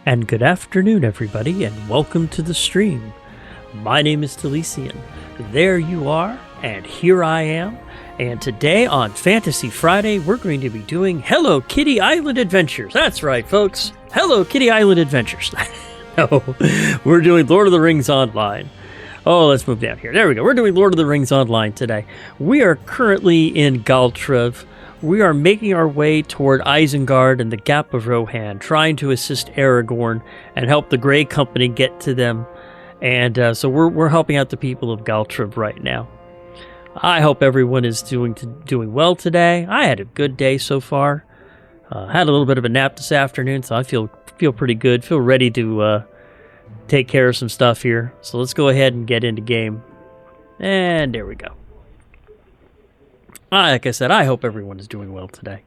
And good afternoon, everybody, and welcome to the stream. My name is Delician. There you are, and here I am. And today on Fantasy Friday, we're going to be doing Hello Kitty Island Adventures. That's right, folks. Hello Kitty Island Adventures. No, we're doing Lord of the Rings Online. Oh, let's move down here. There we go. We're doing Lord of the Rings Online today. We are currently in Galtrev. We are making our way toward Isengard and the Gap of Rohan, trying to assist Aragorn and help the Grey Company get to them. And so we're helping out the people of Galtrev right now. I hope everyone is doing well today. I had a good day so far. Had a little bit of a nap this afternoon, so I feel pretty good. Feel ready to take care of some stuff here. So let's go ahead and get into game. And there we go. Like I said, I hope everyone is doing well today.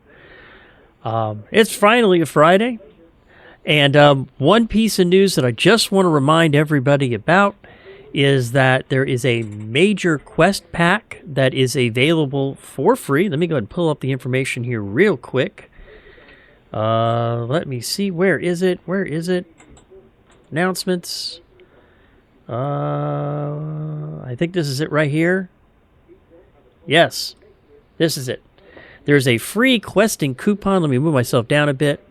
It's finally a Friday. And one piece of news that I just want to remind everybody about is that there is a major quest pack that is available for free. Let me go ahead and pull up the information here real quick. Let me see. Where is it? Announcements. I think this is it right here. Yes. This is it. There's a free questing coupon. Let me move myself down a bit.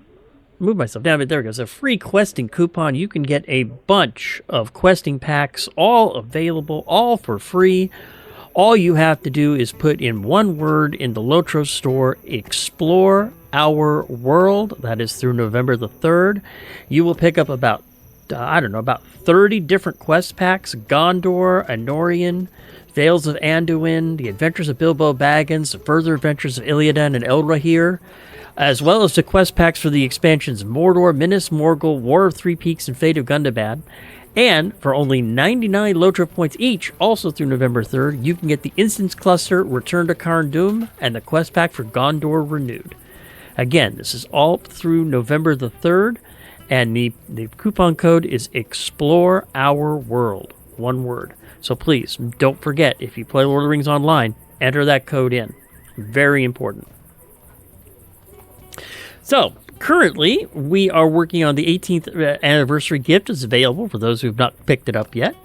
There it goes. A free questing coupon. You can get a bunch of questing packs, all available, all for free. All you have to do is put in one word in the LOTRO store, explore our world. That is through November the 3rd. You will pick up about 30 different quest packs. Gondor, Anorian, Vales of Anduin, The Adventures of Bilbo Baggins, The Further Adventures of Iliadan and Elrahir, as well as the quest packs for the expansions Mordor, Minas Morgul, War of Three Peaks, and Fate of Gundabad. And for only 99 LOTRO points each, also through November 3rd, you can get the Instance Cluster, Return to Carn Dûm, and the quest pack for Gondor Renewed. Again, this is all through November the 3rd, and the coupon code is Explore Our World. One word. So please, don't forget, if you play Lord of the Rings Online, enter that code in. Very important. So, currently, we are working on the 18th anniversary gift. It's available for those who have not picked it up yet.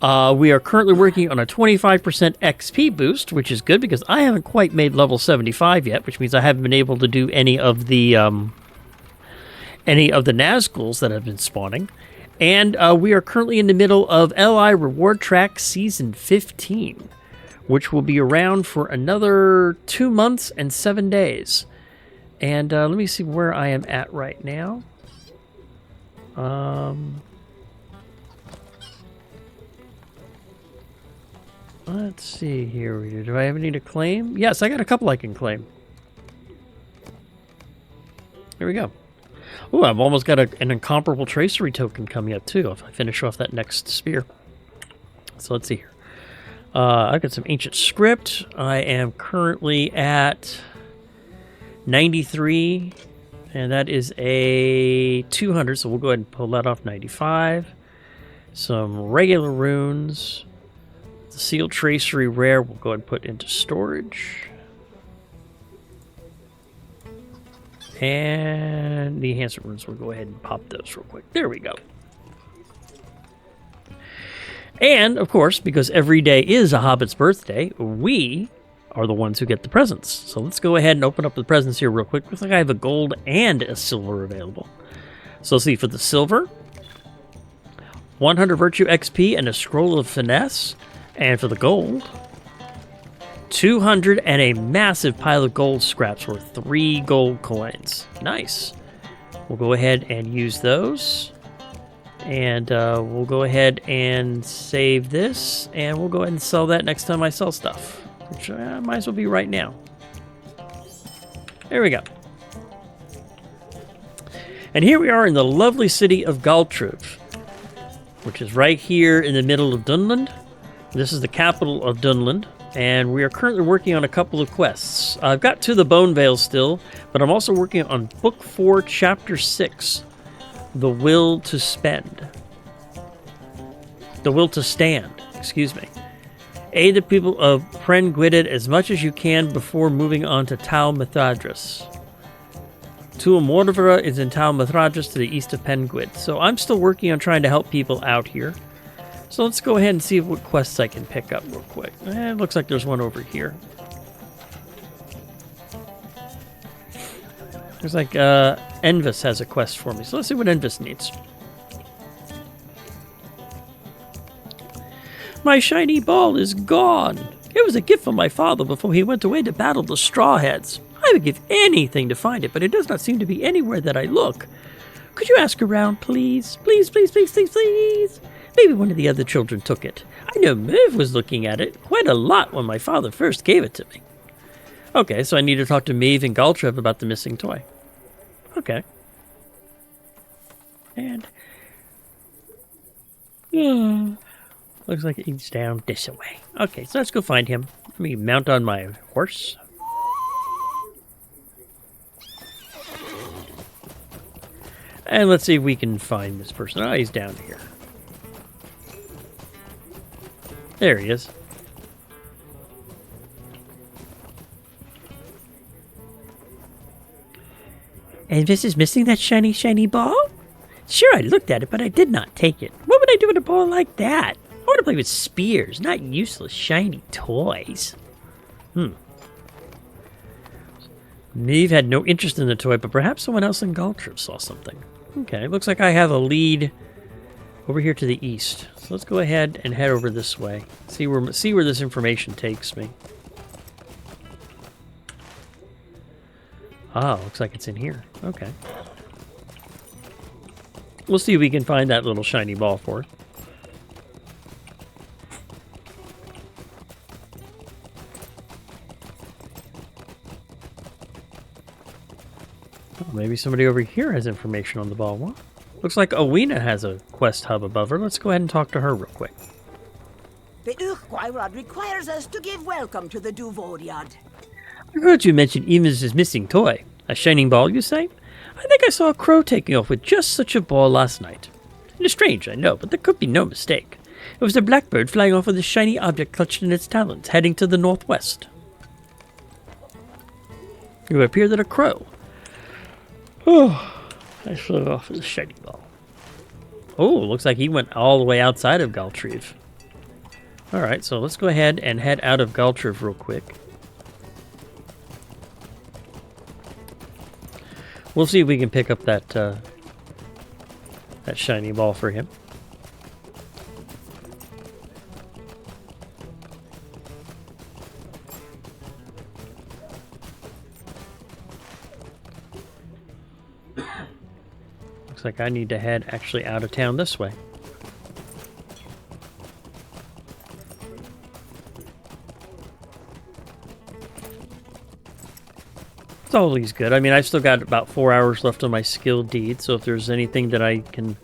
We are currently working on a 25% XP boost, which is good because I haven't quite made level 75 yet, which means I haven't been able to do any of the Nazguls that have been spawning. And we are currently in the middle of LI Reward Track Season 15, which will be around for another 2 months and 7 days. And let me see where I am at right now. Let's see here. Do I have any to claim? Yes, I got a couple I can claim. Here we go. Oh, I've almost got an incomparable tracery token coming up, too, if I finish off that next spear. So let's see here. I've got some ancient script. I am currently at 93, and that is a 200, so we'll go ahead and pull that off. 95. Some regular runes. The sealed tracery rare we'll go ahead and put into storage. And the enhancement runes, we'll go ahead and pop those real quick. There we go. And, of course, because every day is a Hobbit's birthday, we are the ones who get the presents. So let's go ahead and open up the presents here real quick. Looks like I have a gold and a silver available. So let's see, for the silver, 100 Virtue XP and a Scroll of Finesse. And for the gold, 200 and a massive pile of gold scraps worth 3 gold coins. Nice. We'll go ahead and use those. And we'll go ahead and save this. And we'll go ahead and sell that next time I sell stuff. Which might as well be right now. There we go. And here we are in the lovely city of Galtrev, which is right here in the middle of Dunland. This is the capital of Dunland. And we are currently working on a couple of quests. I've got to the Bone Vale still, but I'm also working on Book 4, Chapter 6, The Will to Stand, excuse me. Aid the people of Pren Gwyded as much as you can before moving on to Tal Methedras. Tal Methedras is in Tal Methedras to the east of Penguin. So I'm still working on trying to help people out here. So let's go ahead and see what quests I can pick up real quick. It looks like there's one over here. There's like, Envis has a quest for me. So let's see what Envis needs. My shiny ball is gone. It was a gift from my father before he went away to battle the Strawheads. I would give anything to find it, but it does not seem to be anywhere that I look. Could you ask around, please? Please, please, please, please, please. Maybe one of the other children took it. I know Merv was looking at it quite a lot when my father first gave it to me. Okay, so I need to talk to Maeve and Galtrev about the missing toy. Okay. And... looks like he's down this way. Okay, so let's go find him. Let me mount on my horse. And let's see if we can find this person. Oh, he's down here. There he is. And this is missing that shiny, shiny ball? Sure, I looked at it, but I did not take it. What would I do with a ball like that? I want to play with spears, not useless shiny toys. Neve had no interest in the toy, but perhaps someone else in Galtrev saw something. Okay, looks like I have a lead over here to the east. So let's go ahead and head over this way. See where this information takes me. Ah, looks like it's in here. Okay. We'll see if we can find that little shiny ball for it. Oh, maybe somebody over here has information on the ball. What? Looks like Owena has a quest hub above her. Let's go ahead and talk to her real quick. The Urquhart requires us to give welcome to the Duvoriad. I heard you mention Eva's missing toy. A shining ball, you say? I think I saw a crow taking off with just such a ball last night. It is strange, I know, but there could be no mistake. It was a blackbird flying off with a shiny object clutched in its talons, heading to the northwest. It would appear that a crow. Oh, I flew off with a shiny ball. Oh, looks like he went all the way outside of Galtrev. Alright, so let's go ahead and head out of Galtrev real quick. We'll see if we can pick up that that shiny ball for him. Looks like I need to head actually out of town this way. It's always good. I mean, I've still got about 4 hours left on my skill deed, so if there's anything that I can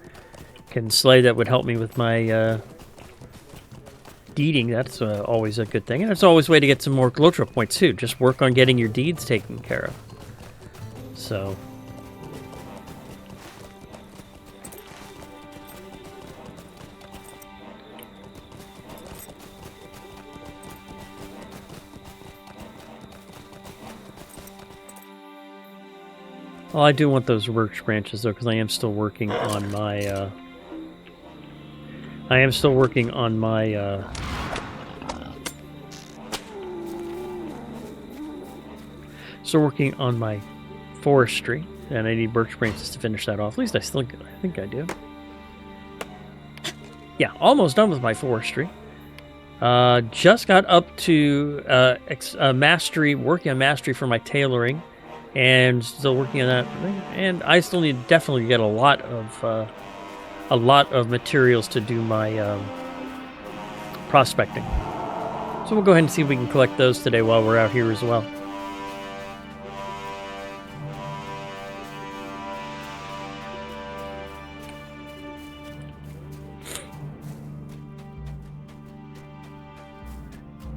slay that would help me with my deeding, that's always a good thing. And it's always a way to get some more LOTRO points, too. Just work on getting your deeds taken care of. So... well, I do want those birch branches, though, because I am still working on my, forestry, and I need birch branches to finish that off. At least I think I do. Yeah, almost done with my forestry. Just got up to mastery, working on mastery for my tailoring. And still working on that, and I still need to definitely get a lot of materials to do my prospecting. So we'll go ahead and see if we can collect those today while we're out here as well.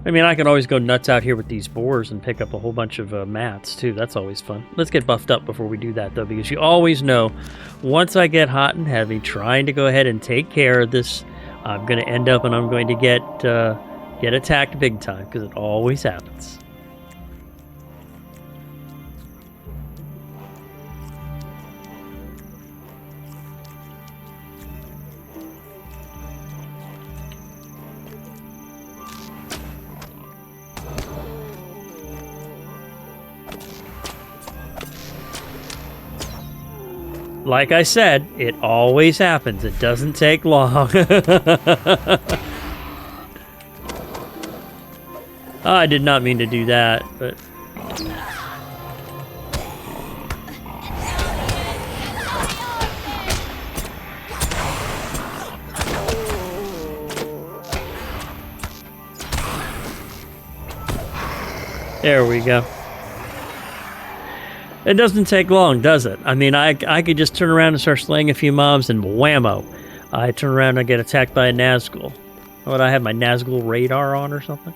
I mean, I can always go nuts out here with these boars and pick up a whole bunch of mats, too. That's always fun. Let's get buffed up before we do that, though, because you always know, once I get hot and heavy trying to go ahead and take care of this, I'm going to end up and I'm going to get attacked big time, because it always happens. Like I said, it always happens. It doesn't take long. I did not mean to do that, but... There we go. It doesn't take long, does it? I mean, I could just turn around and start slaying a few mobs and whammo. I turn around and I get attacked by a Nazgul. Would I have my Nazgul radar on or something?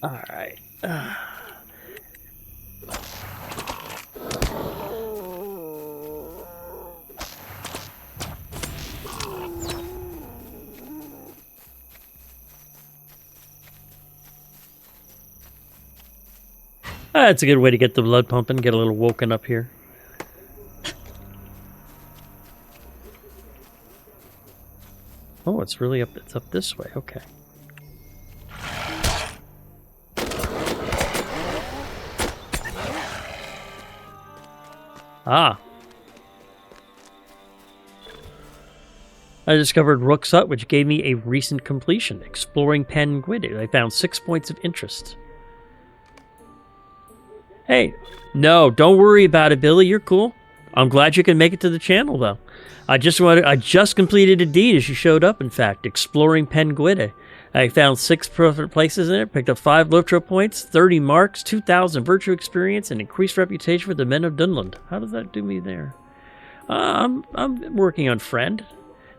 All right. That's a good way to get the blood pumping, get a little woken up here. Oh, it's really up, it's up this way, okay. Ah. I discovered Rook's Hut, which gave me a recent completion, exploring Penguin. I found 6 points of interest. Hey, no, don't worry about it, Billy. You're cool. I'm glad you can make it to the channel, though. I just completed a deed as you showed up, in fact, exploring Penguin. I found 6 perfect places in it, picked up 5 LOTRO points, 30 marks, 2,000 virtue experience, and increased reputation for the men of Dunland. How does that do me there? I'm working on friend.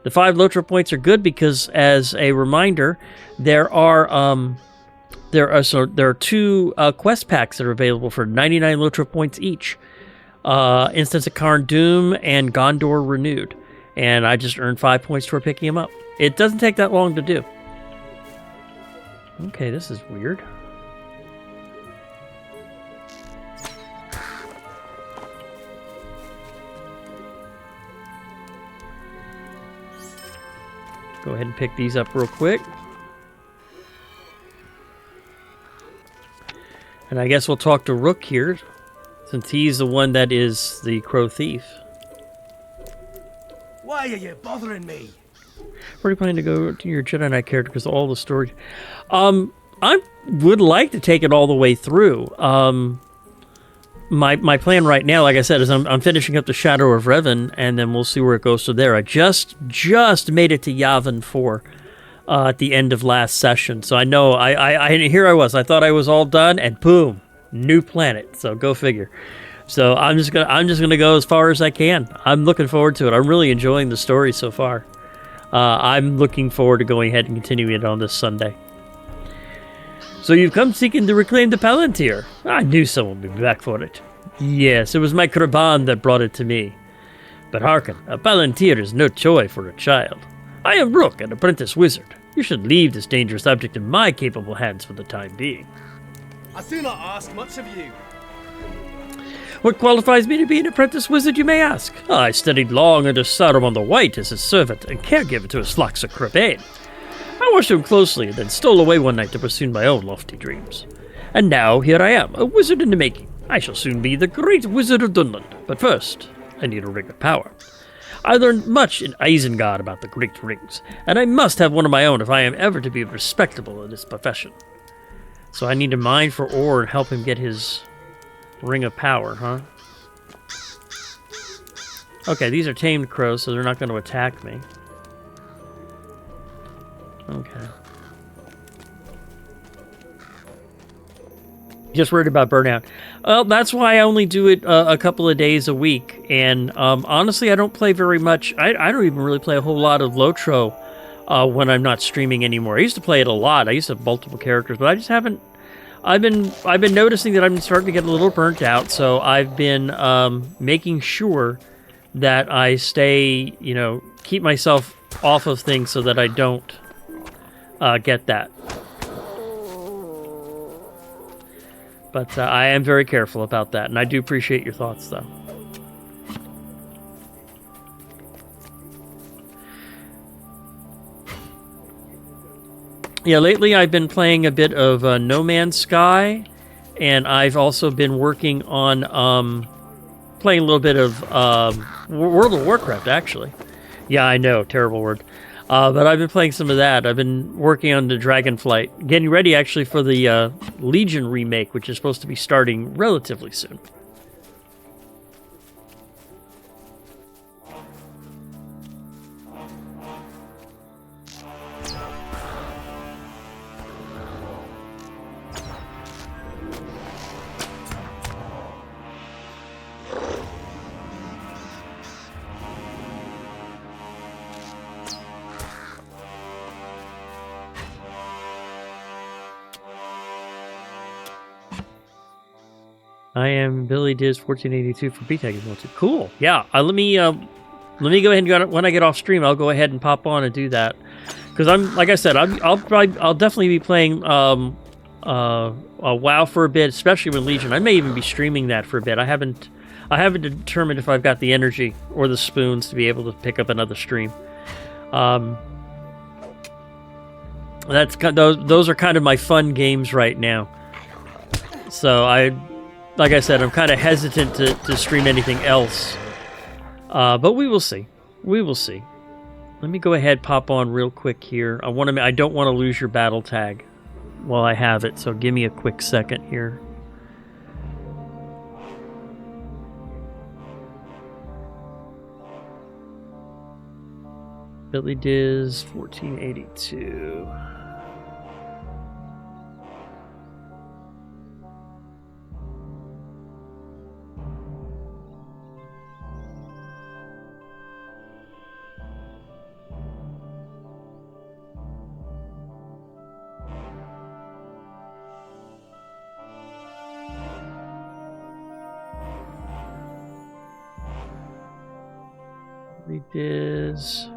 The 5 LOTRO points are good because, as a reminder, there are 2 quest packs that are available for 99 LOTRO points each. Instance of Karn Doom and Gondor Renewed. And I just earned 5 points toward picking them up. It doesn't take that long to do. Okay, this is weird. Go ahead and pick these up real quick. And I guess we'll talk to Rook here, since he's the one that is the Crow Thief. Why are you bothering me? Where are you planning to go to your Jedi Knight character? Because all the story... I would like to take it all the way through. My plan right now, like I said, is I'm finishing up the Shadow of Revan, and then we'll see where it goes from there. I just made it to Yavin 4 at the end of last session, so I know here I was. I thought I was all done, and boom, new planet. So go figure. So I'm just gonna go as far as I can. I'm looking forward to it. I'm really enjoying the story so far. I'm looking forward to going ahead and continuing it on this Sunday. So you've come seeking to reclaim the Palantir. I knew someone would be back for it. Yes, it was my Kraban that brought it to me. But hearken, a Palantir is no toy for a child. I am Rook, an apprentice wizard. You should leave this dangerous object in my capable hands for the time being. I do not ask much of you. What qualifies me to be an apprentice wizard, you may ask? I studied long under Saurman the White as his servant and caregiver to his flocks of Kraban. I watched him closely and then stole away one night to pursue my own lofty dreams. And now here I am, a wizard in the making. I shall soon be the great wizard of Dunland. But first, I need a ring of power. I learned much in Isengard about the great rings, and I must have one of my own if I am ever to be respectable in this profession. So I need to mine for ore and help him get his ring of power, huh? Okay, these are tamed crows, so they're not going to attack me. Okay. Just worried about burnout. Well, that's why I only do it a couple of days a week. And honestly, I don't play very much. I don't even really play a whole lot of LOTRO when I'm not streaming anymore. I used to play it a lot. I used to have multiple characters, but I just haven't. I've been noticing that I'm starting to get a little burnt out. So I've been making sure that I stay, keep myself off of things so that I don't get that. But I am very careful about that, and I do appreciate your thoughts, though. Yeah, lately I've been playing a bit of No Man's Sky, and I've also been working on playing a little bit of World of Warcraft, actually. Yeah, I know, terrible word. But I've been playing some of that. I've been working on the Dragonflight, getting ready actually for the Legion remake, which is supposed to be starting relatively soon. I am Billy Diz 1482 for BTEC as well too. Cool. Yeah. Let me go ahead and go, when I get off stream, I'll go ahead and pop on and do that. Because I'm, like I said, I'll definitely be playing WoW for a bit, especially with Legion. I may even be streaming that for a bit. I haven't determined if I've got the energy or the spoons to be able to pick up another stream. Those are kind of my fun games right now. So like I said, I'm kind of hesitant to stream anything else. But we will see. We will see. Let me go ahead, pop on real quick here. I don't want to lose your battle tag while I have it, so give me a quick second here. Billy Diz 1482. It is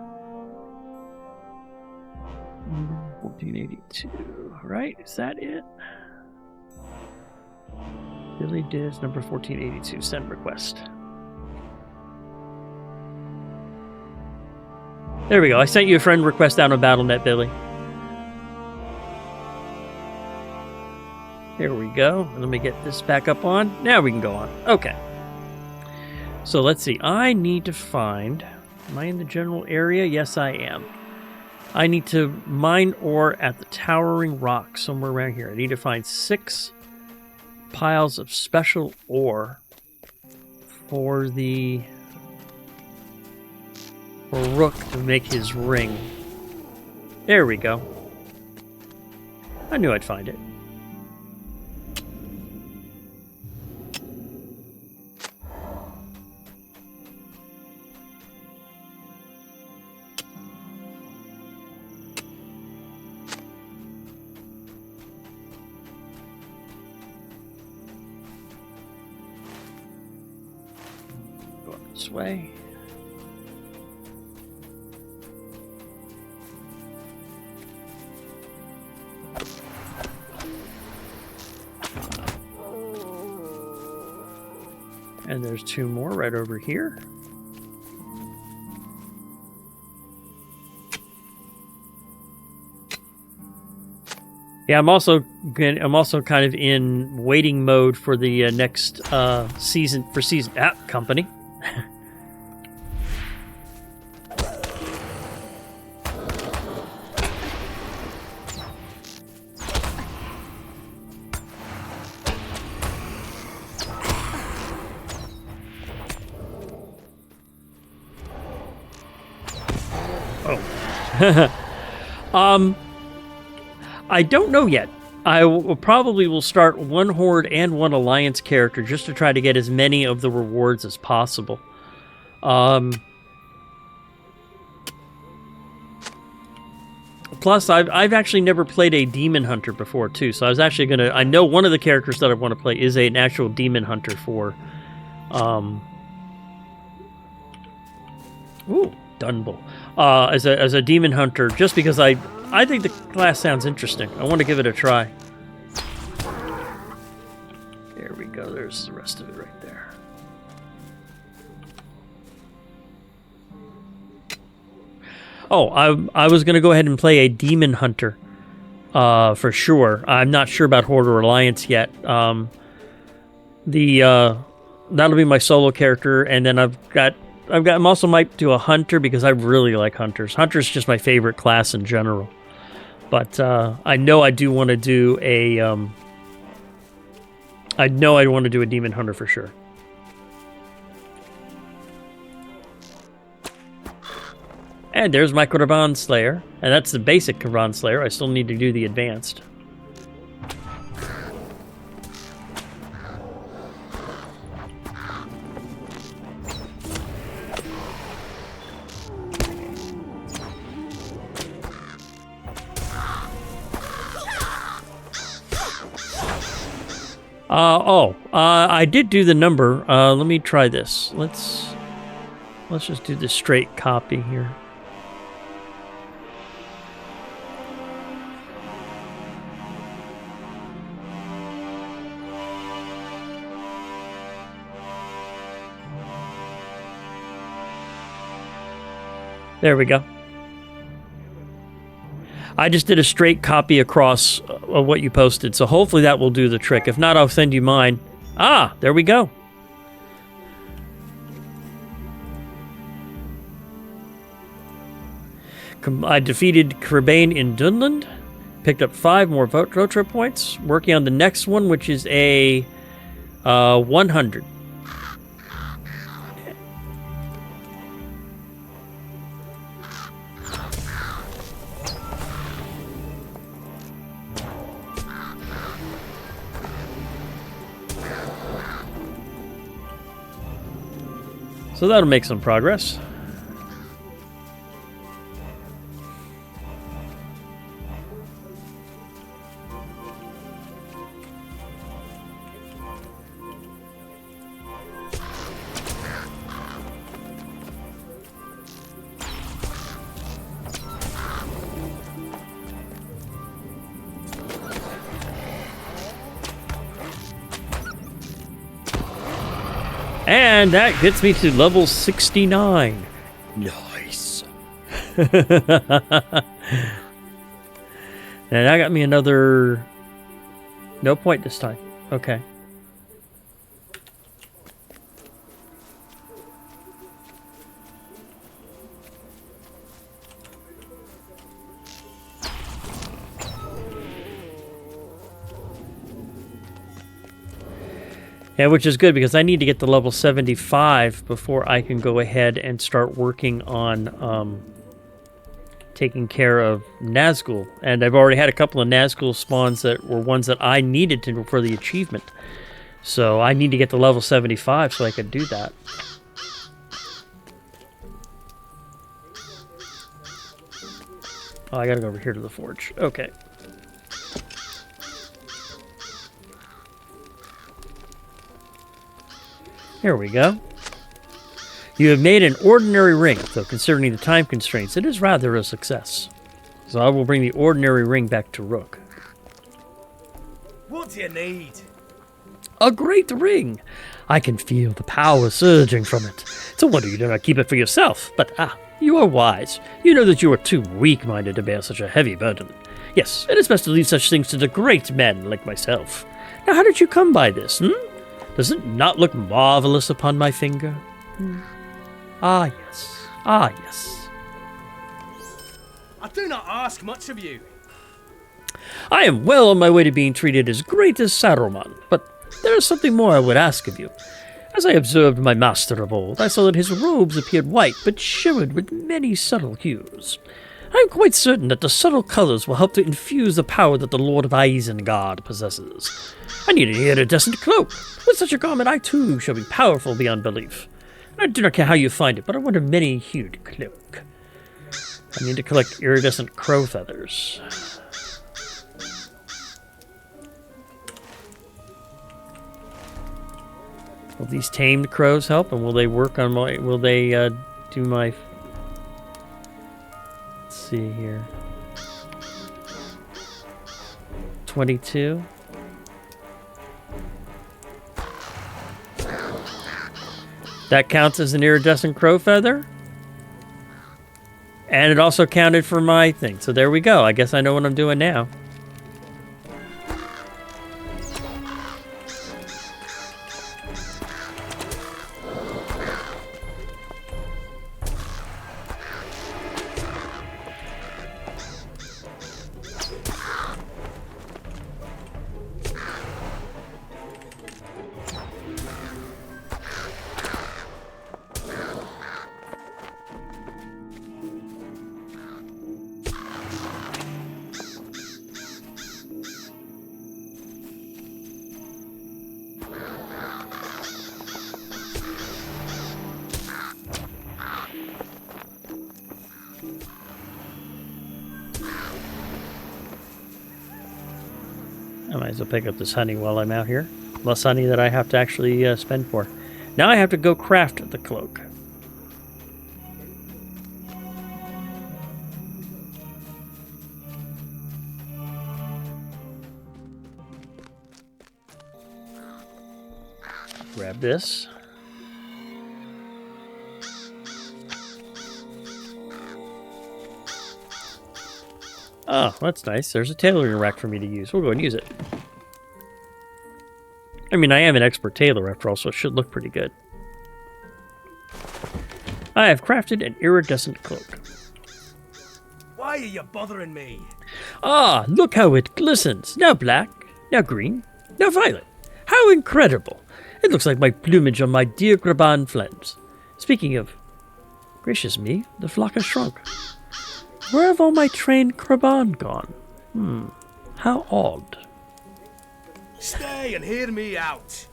1482, right? Is that it? Billy Diz number 1482, send request. There we go. I sent you a friend request down on BattleNet, Billy. There we go. Let me get this back up on. Now we can go on. Okay. So let's see. I need to find... Am I in the general area? Yes, I am. I need to mine ore at the Towering Rock, somewhere around here. I need to find 6 piles of special ore for Rook to make his ring. There we go. I knew I'd find it. This way. And there's 2 more right over here. Yeah, I'm also kind of in waiting mode for the next season company. I don't know yet. I probably will start 1 Horde and 1 Alliance character just to try to get as many of the rewards as possible. Plus, I've actually never played a Demon Hunter before, too. So I was actually going to... I know one of the characters that I want to play is an actual Demon Hunter for... Dunbull. As a Demon Hunter, just because I think the class sounds interesting. I want to give it a try. There we go. There's the rest of it right there. Oh, I was going to go ahead and play a Demon Hunter for sure. I'm not sure about Horde or Alliance yet. That'll be my solo character, and then I'm also might do a hunter because I really like hunters. Hunter's just my favorite class in general. But I know I do want to do a I know I want to do a demon hunter for sure. And there's my Korban Slayer. And that's the basic Korban Slayer. I still need to do the advanced. I did do the number. Let me try this. Let's just do the straight copy here. There we go. I just did a straight copy across of what you posted, so hopefully that will do the trick. If not, I'll send you mine. Ah, there we go. I defeated Crebain in Dunland, picked up 5 more LOTRO points, working on the next one, which is a 100. So that'll make some progress. And that gets me to level 69. Nice. And that got me another... No point this time. Okay. Yeah, which is good because I need to get to level 75 before I can go ahead and start working on taking care of Nazgul. And I've already had a couple of Nazgul spawns that were ones that I needed to for the achievement. So I need to get to level 75 so I could do that. Oh, I gotta go over here to the forge. Okay. Here we go. You have made an ordinary ring, though considering the time constraints, it is rather a success. So I will bring the ordinary ring back to Rook. What do you need? A great ring! I can feel the power surging from it. It's a wonder you do not keep it for yourself, but you are wise. You know that you are too weak-minded to bear such a heavy burden. Yes, it is best to leave such things to the great men like myself. Now, how did you come by this, Does it not look marvelous upon my finger? Ah, yes. Ah, yes. I do not ask much of you. I am well on my way to being treated as great as Saurman, but there is something more I would ask of you. As I observed my master of old, I saw that his robes appeared white, but shimmered with many subtle hues. I am quite certain that the subtle colors will help to infuse the power that the Lord of Isengard possesses. I need an iridescent cloak. With such a garment, I too shall be powerful beyond belief. I do not care how you find it, but I want a many-hued cloak. I need to collect iridescent crow feathers. Will these tamed crows help, and will they work on my... Will they do my... Let's see here. 22. That counts as an iridescent crow feather. And it also counted for my thing. So there we go. I guess I know what I'm doing now. Might as well pick up this honey while I'm out here. Less honey that I have to actually spend for. Now I have to go craft the cloak. Grab this. Oh, that's nice. There's a tailoring rack for me to use. We'll go and use it. I mean, I am an expert tailor after all, so it should look pretty good. I have crafted an iridescent cloak. Why are you bothering me? Ah, look how it glistens. Now black, now green, now violet. How incredible. It looks like my plumage on my dear Graban friends. Speaking of... Gracious me, the flock has shrunk. Where have all my trained Graban gone? How odd. Stay and hear me out.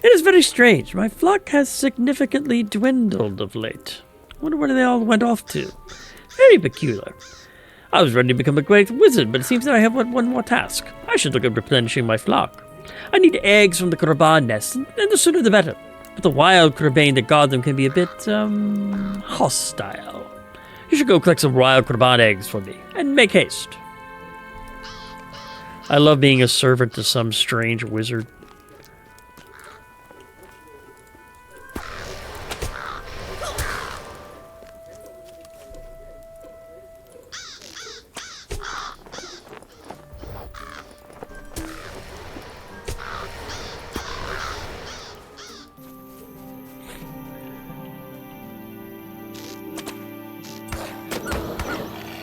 It is very strange. My flock has significantly dwindled of late. I wonder where they all went off to. Very peculiar. I was ready to become a great wizard, but it seems that I have one more task. I should look at replenishing my flock. I need eggs from the Graban nests, and the sooner the better. But the wild Graban that guard them can be a bit, hostile. You should go collect some wild Graban eggs for me, and make haste. I love being a servant to some strange wizard.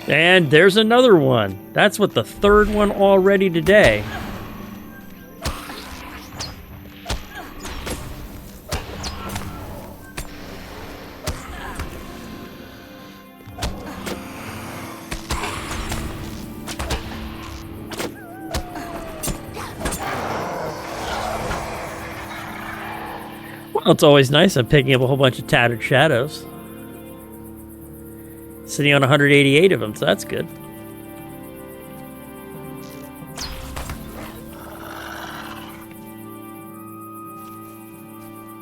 And there's another one. That's what, the third one already today. Well, it's always nice. I'm picking up a whole bunch of tattered shadows. Sitting on 188 of them, so that's good.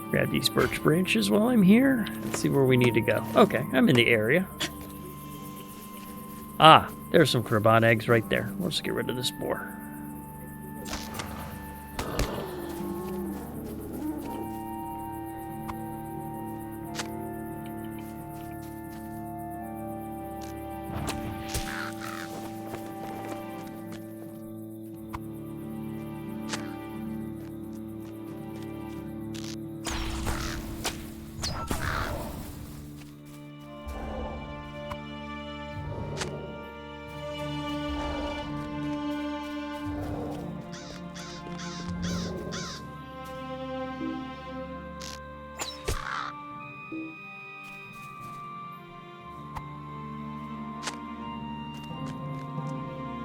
Grab these birch branches while I'm here. Let's see where we need to go. Okay, I'm in the area. Ah, there's some Graban eggs right there. Let's get rid of this boar.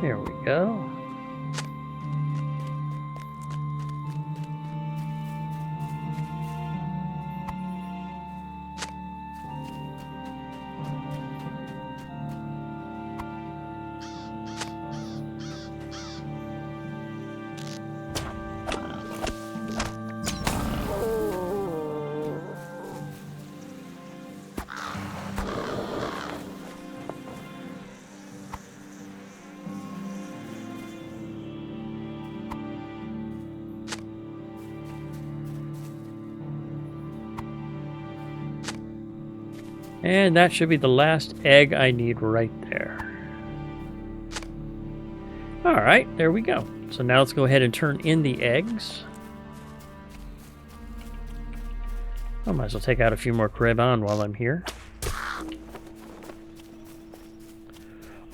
There we go. And that should be the last egg I need right there. Alright, there we go. So now let's go ahead and turn in the eggs. I might as well take out a few more Graban while I'm here.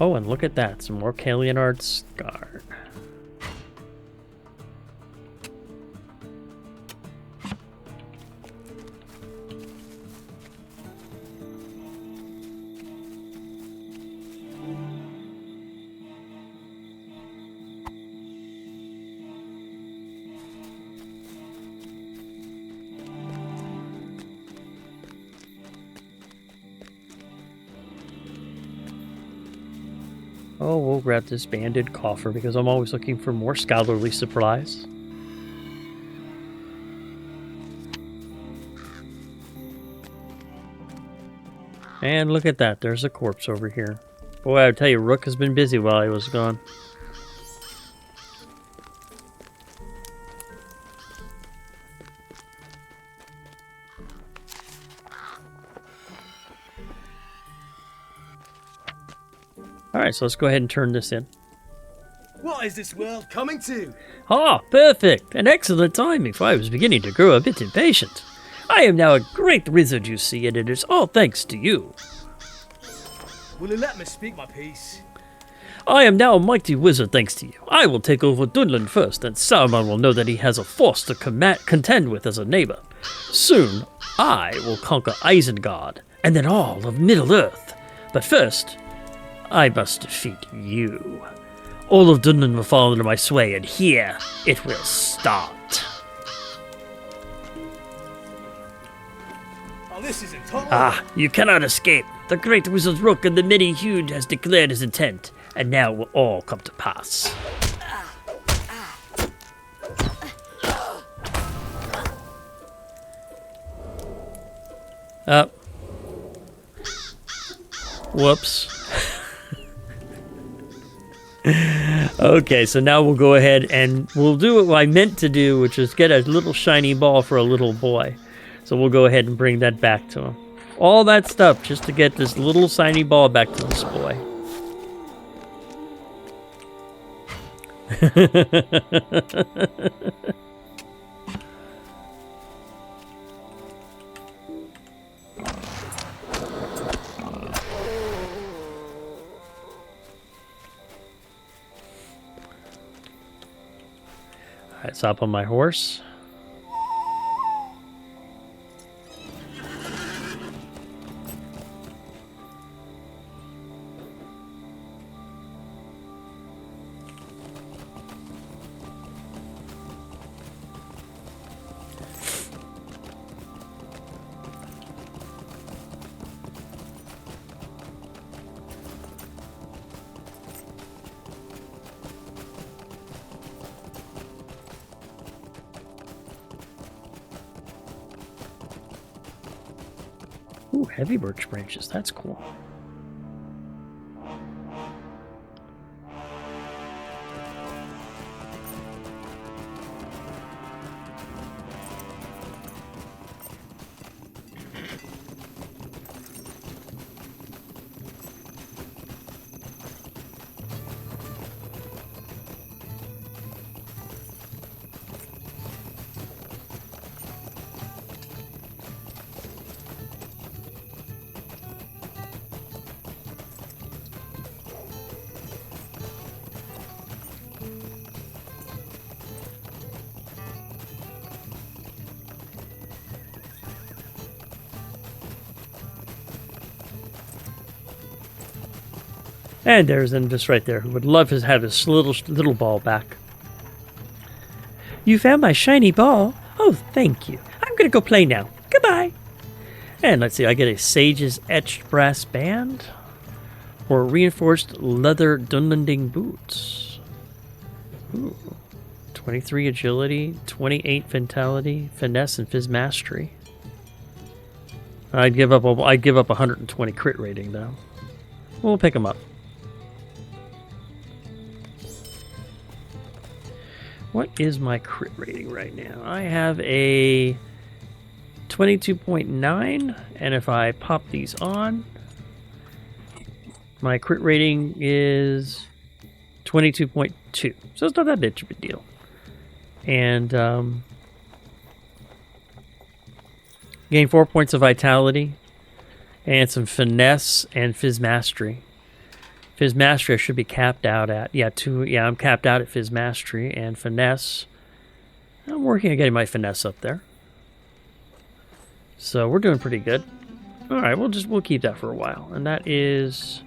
Oh, and look at that. Some more Kalianard Scarred. Oh, we'll grab this banded coffer because I'm always looking for more scholarly supplies. And look at that, there's a corpse over here. Boy, I tell you, Rook has been busy while I was gone. Alright, so let's go ahead and turn this in. What is this world coming to? Ah, perfect! An excellent timing, for I was beginning to grow a bit impatient. I am now a great wizard, you see, and it is all thanks to you. Will you let me speak my piece? I am now a mighty wizard thanks to you. I will take over Dunland first, and Saurman will know that he has a force to contend with as a neighbor. Soon, I will conquer Isengard, and then all of Middle-earth. But first, I must defeat you. All of Dunland will fall under my sway, and here it will start. Oh, this is intolerable. Ah, you cannot escape. The great wizard Rook and the many-hued has declared his intent, and now it will all come to pass. Whoops. Okay, so now we'll go ahead and we'll do what I meant to do, which is get a little shiny ball for a little boy. So we'll go ahead and bring that back to him. All that stuff just to get this little shiny ball back to this boy. Alright, so up on my horse. Ooh, heavy birch branches. That's cool. And there's him just right there, who would love to have his little ball back. You found my shiny ball? Oh, thank you. I'm gonna go play now. Goodbye. And let's see, I get a Sage's Etched Brass Band or reinforced leather Dunlanding boots. Ooh. 23 agility, 28 vitality, finesse, and phys mastery. I'd give up 120 crit rating though. We'll pick them up. What is my crit rating right now? I have a 22.9, and if I pop these on, my crit rating is 22.2. So it's not that big of a deal. And gain 4 points of vitality and some finesse and phys mastery. Phys mastery I should be capped out at. I'm capped out at phys mastery and finesse. I'm working on getting my finesse up there. So we're doing pretty good. All right, we'll keep that for a while. And that is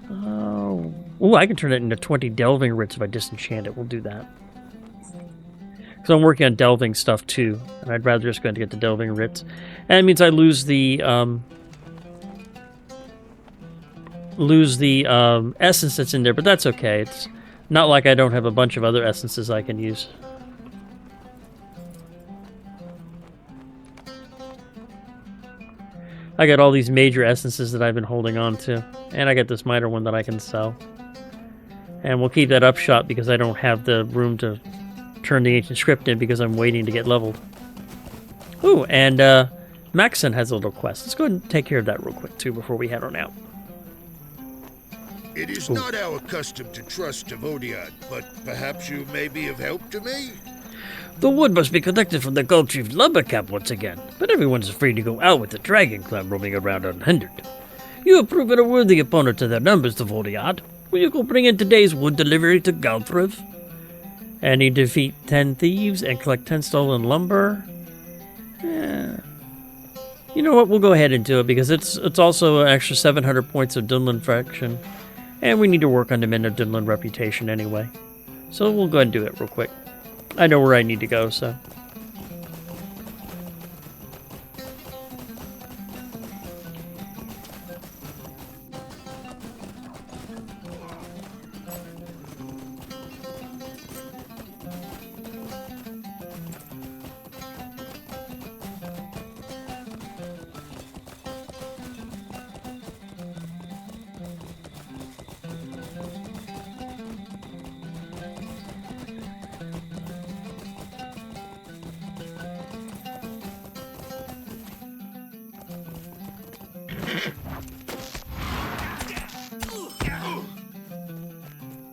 I can turn it into 20 delving writs if I disenchant it. We'll do that. Because I'm working on delving stuff too, and I'd rather just go ahead and get the delving writs. And it means I lose the lose the essence that's in there, but that's okay. It's not like I don't have a bunch of other essences I can use. I got all these major essences that I've been holding on to, and I got this minor one that I can sell. And we'll keep that upshot because I don't have the room to turn the ancient script in because I'm waiting to get leveled. Ooh, and Maxon has a little quest. Let's go ahead and take care of that real quick too before we head on out. It is not our custom to trust Devodiad, but perhaps you may be of help to me? The wood must be collected from the Galtrev lumber camp once again, but everyone's afraid to go out with the Dragon Clan roaming around unhindered. You have proven a worthy opponent to their numbers, Devodiad. Will you go bring in today's wood delivery to Galtrev? And you defeat 10 thieves and collect 10 stolen lumber. You know what? We'll go ahead and do it because it's also an extra 700 points of Dunland faction. And we need to work on the Men of Dunland reputation anyway. So we'll go ahead and do it real quick. I know where I need to go, so.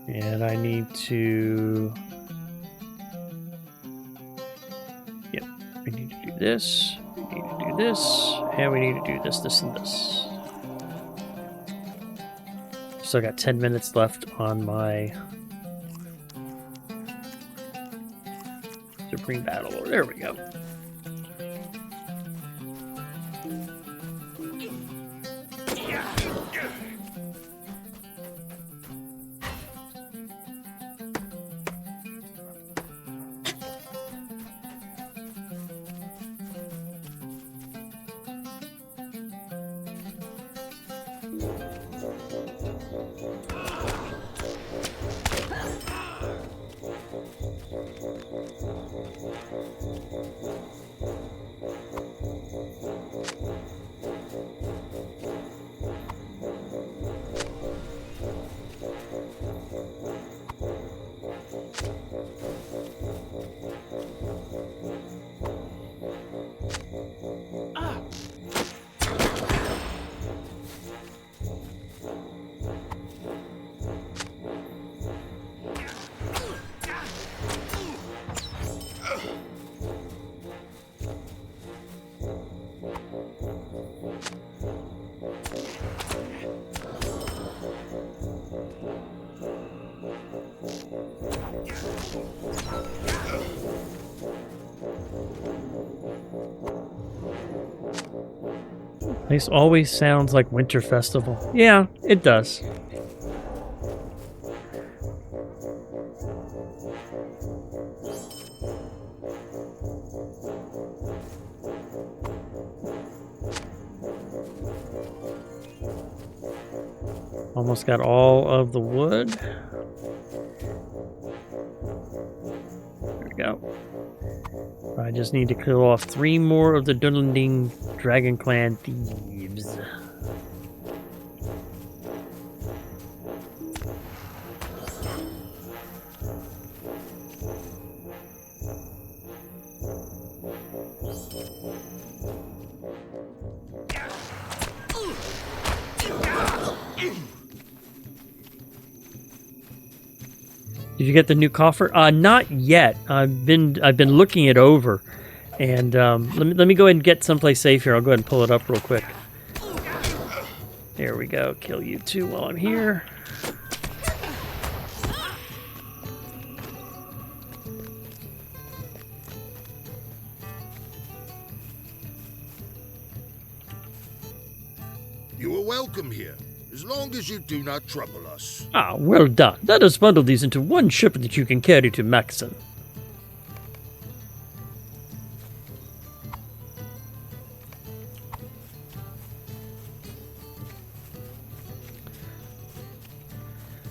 And I need to... Yep, we need to do this, we need to do this, and we need to do this, this, and this. So I got 10 minutes left on my Supreme Battle Lord. There we go. This always sounds like Winter Festival. Yeah, it does. Almost got all of the wood. There we go. I just need to kill off 3 more of the Dunland Dragon Clan thieves. Did you get the new coffer? Not yet. I've been looking it over, and let me go ahead and get someplace safe here. I'll go ahead and pull it up real quick. There we go. Kill you too while I'm here. You are welcome here, as long as you do not trouble us. Ah, well done. Let us bundle these into one ship that you can carry to Maxon.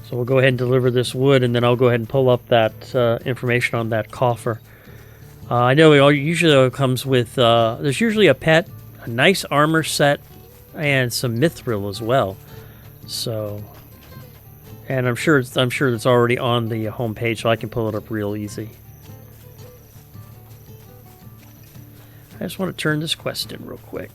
So we'll go ahead and deliver this wood, and then I'll go ahead and pull up that information on that coffer. I know it usually comes with, there's usually a pet, a nice armor set, and some mithril as well. So, and I'm sure it's already on the homepage, so I can pull it up real easy. I just want to turn this quest in real quick.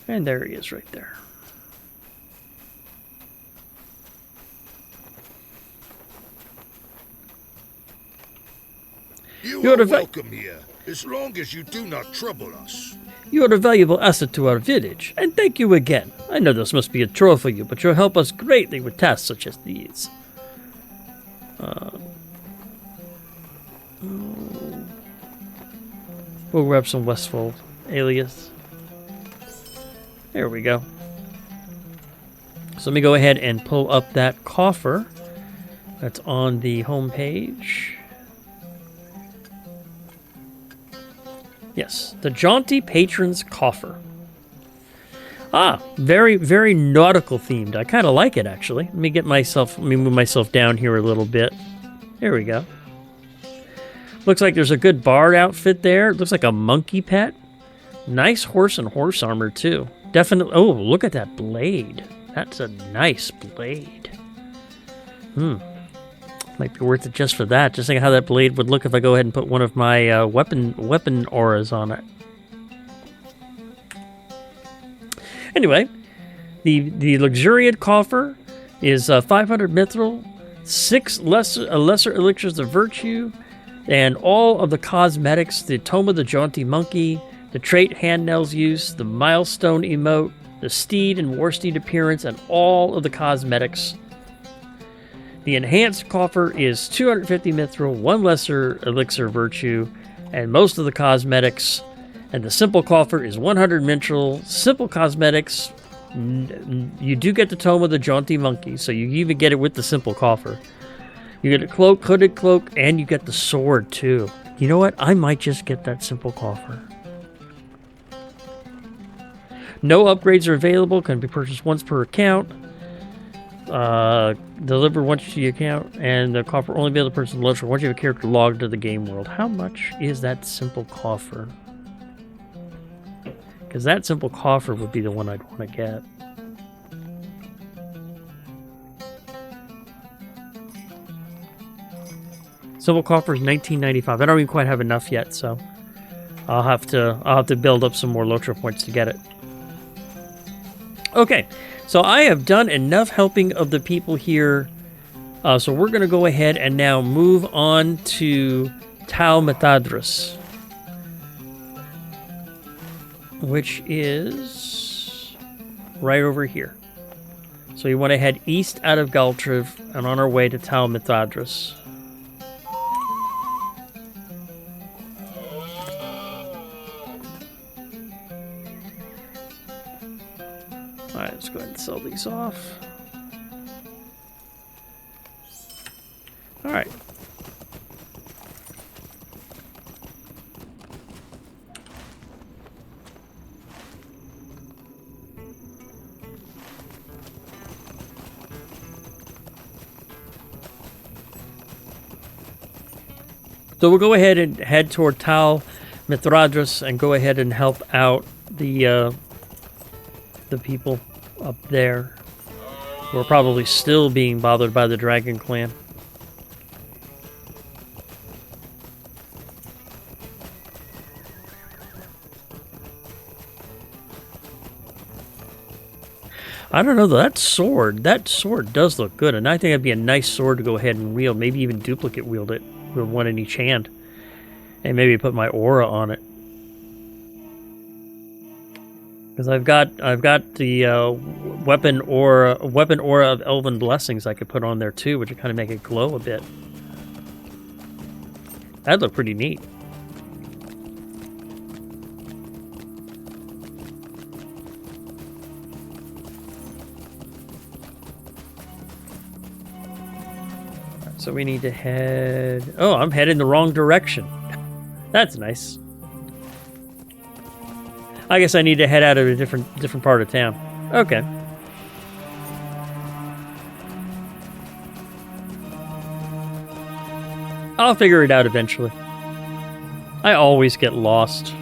And there he is right there. You are welcome here, as long as you do not trouble us. You are a valuable asset to our village, and thank you again. I know this must be a chore for you, but you'll help us greatly with tasks such as these. We'll grab some Westfold alias. There we go. So let me go ahead and pull up that coffer that's on the home page. Yes, the Jaunty Patron's Coffer. Ah, very, very nautical themed. I kind of like it, actually. Let me move myself down here a little bit. There we go. Looks like there's a good bard outfit there. It looks like a monkey pet. Nice horse and horse armor, too. Definitely. Oh, look at that blade. That's a nice blade. Might be worth it just for that. Just think how that blade would look if I go ahead and put one of my weapon auras on it. Anyway, the luxuriant coffer is 500 mithril, 6 lesser elixirs of virtue, and all of the cosmetics: the Tome of the Jaunty Monkey, the trait hand nails use, the milestone emote, the steed and war steed appearance, and all of the cosmetics. The enhanced coffer is 250 mithril, 1 lesser elixir virtue, and most of the cosmetics. And the simple coffer is 100 mithril, simple cosmetics. You do get the Tome of the Jaunty Monkey, so you even get it with the simple coffer. You get a cloak, hooded cloak, and you get the sword too. You know what? I might just get that simple coffer. No upgrades are available. Can be purchased once per account. Delivered once to your account, and the coffer only be able to purchase the LOTRO once you have a character logged to the game world. How much is that simple coffer? Because that simple coffer would be the one I'd want to get. Simple coffer is $19.95. I don't even quite have enough yet, so I'll have to build up some more LOTRO points to get it. Okay, so I have done enough helping of the people here. So we're going to go ahead and now move on to Tal Methedras, which is right over here. So you want to head east out of Galtrev and on our way to Tal Methedras. Alright, let's go ahead and sell these off. Alright. So we'll go ahead and head toward Tal Methedras and go ahead and help out the people up there who are probably still being bothered by the Dragon Clan. I don't know, that sword does look good, and I think it'd be a nice sword to go ahead and wield, maybe even duplicate wield it with one in each hand, and maybe put my aura on it. Because I've got the weapon aura of Elven Blessings I could put on there too, which would kind of make it glow a bit. That'd look pretty neat. So we need to head... Oh, I'm heading the wrong direction. That's nice. I guess I need to head out of a different part of town. Okay. I'll figure it out eventually. I always get lost.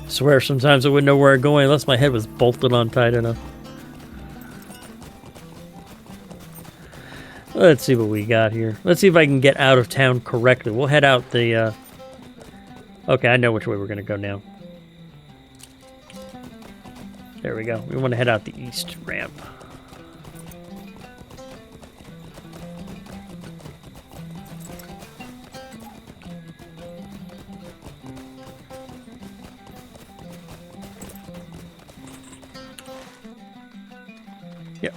Swear sometimes I wouldn't know where I'm going unless my head was bolted on tight enough. Let's see what we got here. Let's see if I can get out of town correctly. We'll head out the... Okay, I know which way we're going to go now. There we go. We want to head out the east ramp. Yep.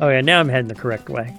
Oh yeah, now I'm heading the correct way.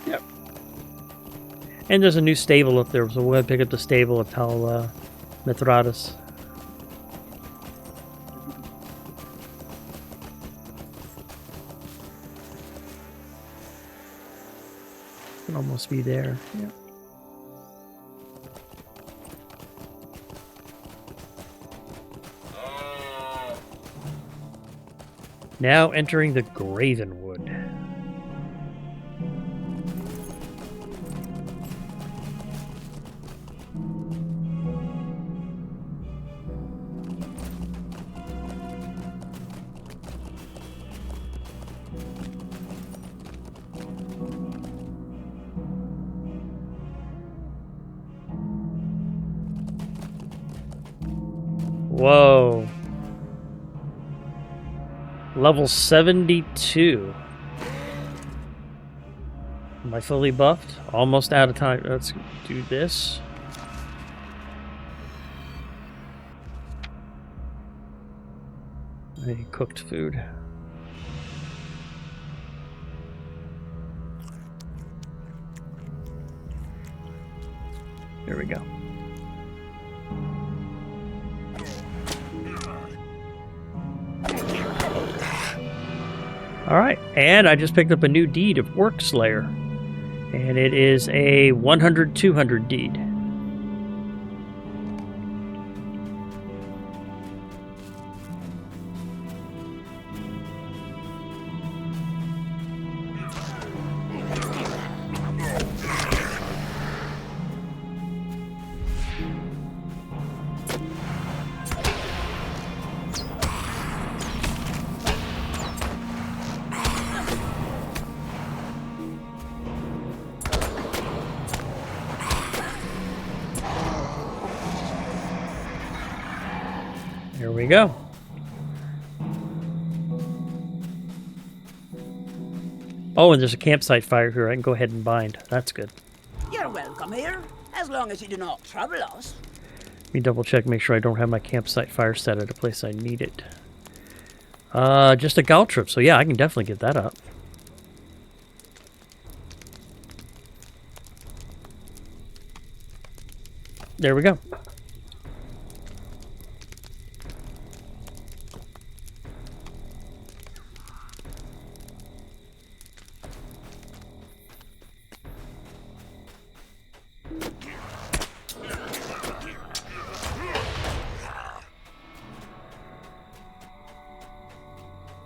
Yep. And there's a new stable up there, so we'll pick up the stable of Tal Methedras. Can almost be there. Yep. Now entering the Gravenwood. Whoa. Level 72. Am I fully buffed? Almost out of time. Let's do this. I need cooked food. Here we go. Alright, and I just picked up a new deed of Orcslayer. And it is a 100-200 deed. Here we go. Oh, and there's a campsite fire here I can go ahead and bind. That's good. You're welcome here, as long as you do not trouble us. Let me double check, make sure I don't have my campsite fire set at a place I need it. Just a Galtrev, so yeah, I can definitely get that up. There we go.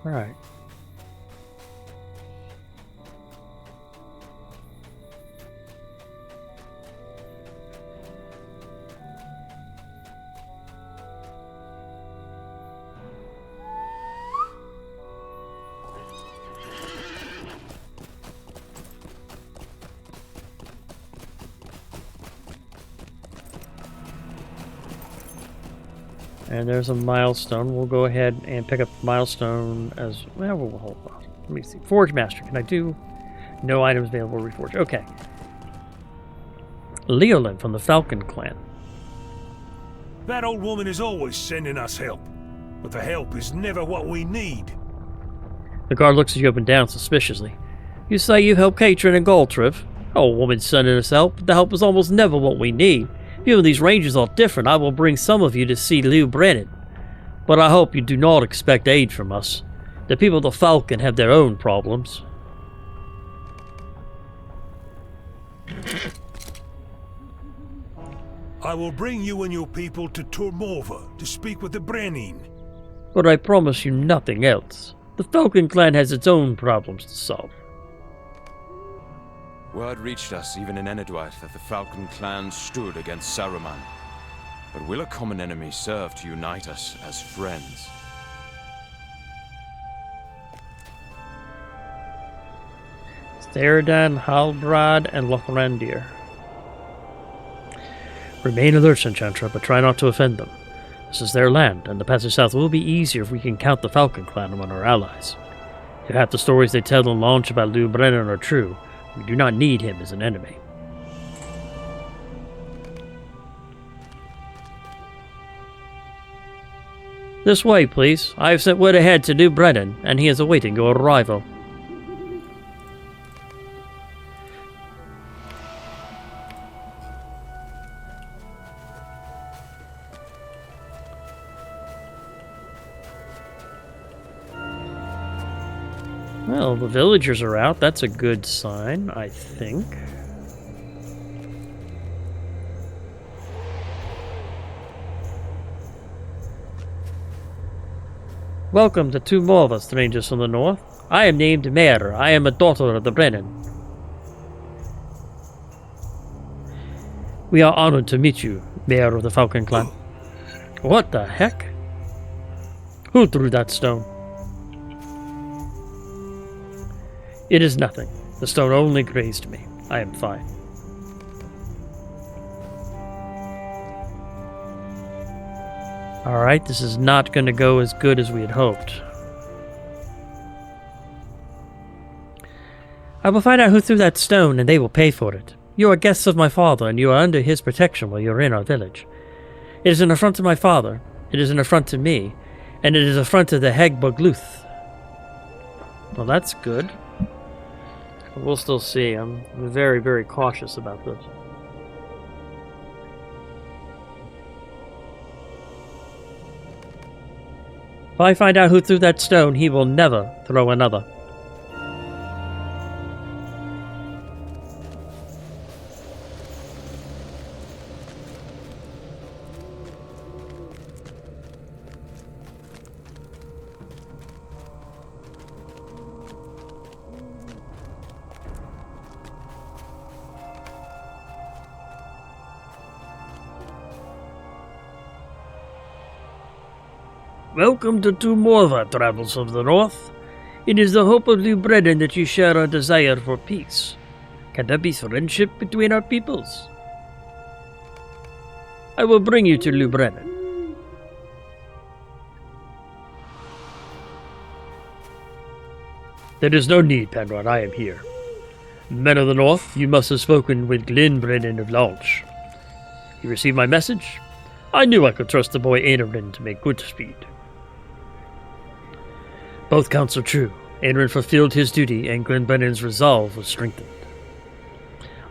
All right. And there's a milestone. We'll go ahead and pick up the milestone as well. We'll hold on. Let me see. Forge Master. Can I do? No items available to reforge. Okay. Leolin from the Falcon Clan. That old woman is always sending us help, but the help is never what we need. The guard looks at you up and down suspiciously. You say you've helped Katrin and Galtrev. Old woman's sending us help, but the help is almost never what we need. Given these ranges are different, I will bring some of you to see Lew Brennan. But I hope you do not expect aid from us. The people of the Falcon have their own problems. I will bring you and your people to Turmova to speak with the Brennin. But I promise you nothing else. The Falcon Clan has its own problems to solve. Word reached us even in Enedwaith that the Falcon Clan stood against Saurman. But will a common enemy serve to unite us as friends? Theodan, Halbrad, and Lothrandir. Remain alert, Enchantra, but try not to offend them. This is their land, and the passage south will be easier if we can count the Falcon Clan among our allies. If half the stories they tell in launch about Lew Brennan are true, we do not need him as an enemy. This way, please. I have sent word ahead to Lew Brennan, and he is awaiting your arrival. Well, the villagers are out. That's a good sign, I think. Welcome to Turmova, strangers from the north. I am named Mare. I am a daughter of the Brennan. We are honored to meet you, Mayor of the Falcon Clan. What the heck? Who threw that stone? It is nothing. The stone only grazed me. I am fine. Alright, this is not going to go as good as we had hoped. I will find out who threw that stone, and they will pay for it. You are guests of my father, and you are under his protection while you are in our village. It is an affront to my father, it is an affront to me, and it is an affront to the Hegbogluth. Well, that's good. We'll still see. I'm very, very cautious about this. If I find out who threw that stone, he will never throw another. Welcome to Turmova, travels of the north. It is the hope of Lew Brennan that you share our desire for peace. Can there be friendship between our peoples? I will bring you to Lew Brennan. There is no need, Penrod. I am here. Men of the north, you must have spoken with Glyn Brennan of Launch. You received my message? I knew I could trust the boy Aenerin to make good speed. Both counts are true. Aenerin fulfilled his duty, and Glenbrennan's resolve was strengthened.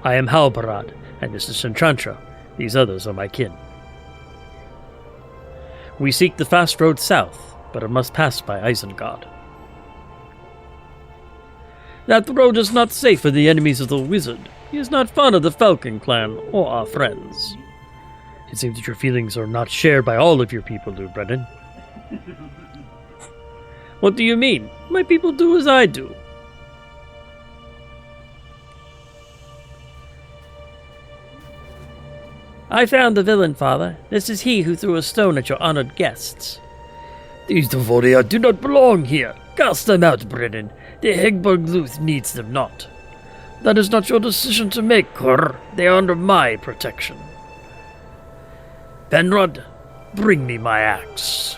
I am Halbarad, and this is Enchantra. These others are my kin. We seek the fast road south, but it must pass by Isengard. That road is not safe for the enemies of the wizard. He is not fond of the Falcon Clan or our friends. It seems that your feelings are not shared by all of your people, Lou Brennan. What do you mean? My people do as I do. I found the villain, father. This is he who threw a stone at your honored guests. These Devoria do not belong here. Cast them out, Brennan. The Hegbergluth needs them not. That is not your decision to make, Cor. They are under my protection. Penrod, bring me my axe.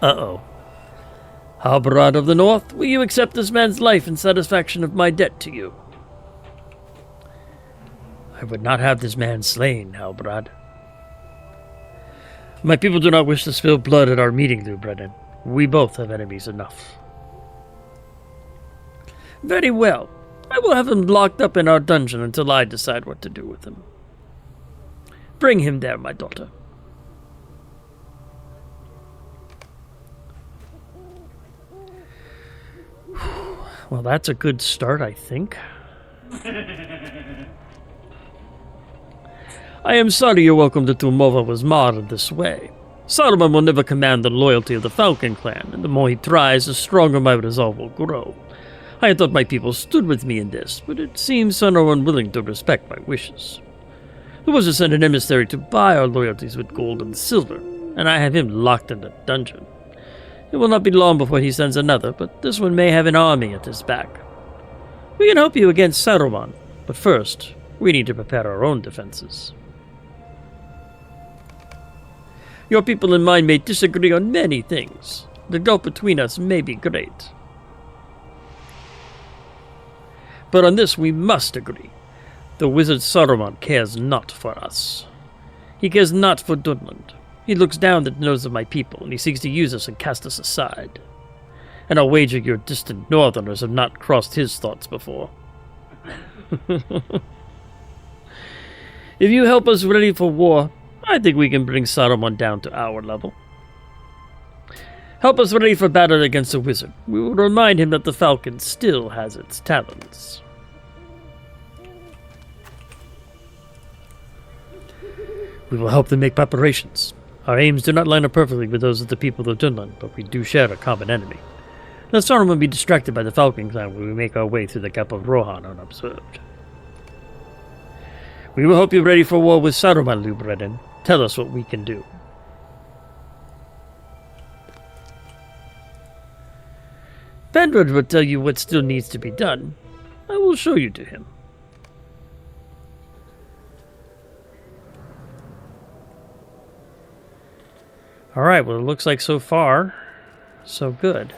Uh-oh. Halbrand of the North, will you accept this man's life in satisfaction of my debt to you? I would not have this man slain, Halbrand. My people do not wish to spill blood at our meeting, Lou Brennan. We both have enemies enough. Very well. I will have him locked up in our dungeon until I decide what to do with him. Bring him there, my daughter. Well, that's a good start, I think. I am sorry your welcome to Tumova was marred this way. Saurman will never command the loyalty of the Falcon Clan, and the more he tries, the stronger my resolve will grow. I thought my people stood with me in this, but it seems some are unwilling to respect my wishes. The wizard sent an emissary to buy our loyalties with gold and silver, and I have him locked in the dungeon. It will not be long before he sends another, but this one may have an army at his back. We can help you against Saurman, but first, we need to prepare our own defenses. Your people and mine may disagree on many things. The gulf between us may be great. But on this we must agree. The wizard Saurman cares not for us. He cares not for Dunland. He looks down the nose of my people, and he seeks to use us and cast us aside. And I'll wager your distant northerners have not crossed his thoughts before. If you help us ready for war, I think we can bring Saurman down to our level. Help us ready for battle against the wizard. We will remind him that the falcon still has its talons. We will help them make preparations. Our aims do not line up perfectly with those of the people of Dunland, but we do share a common enemy. Let Saurman be distracted by the Falcon Clan when we make our way through the Gap of Rohan unobserved. We will help you ready for war with Saurman, Lou Brennan. Tell us what we can do. Penrod will tell you what still needs to be done. I will show you to him. Alright, well it looks like so far, so good.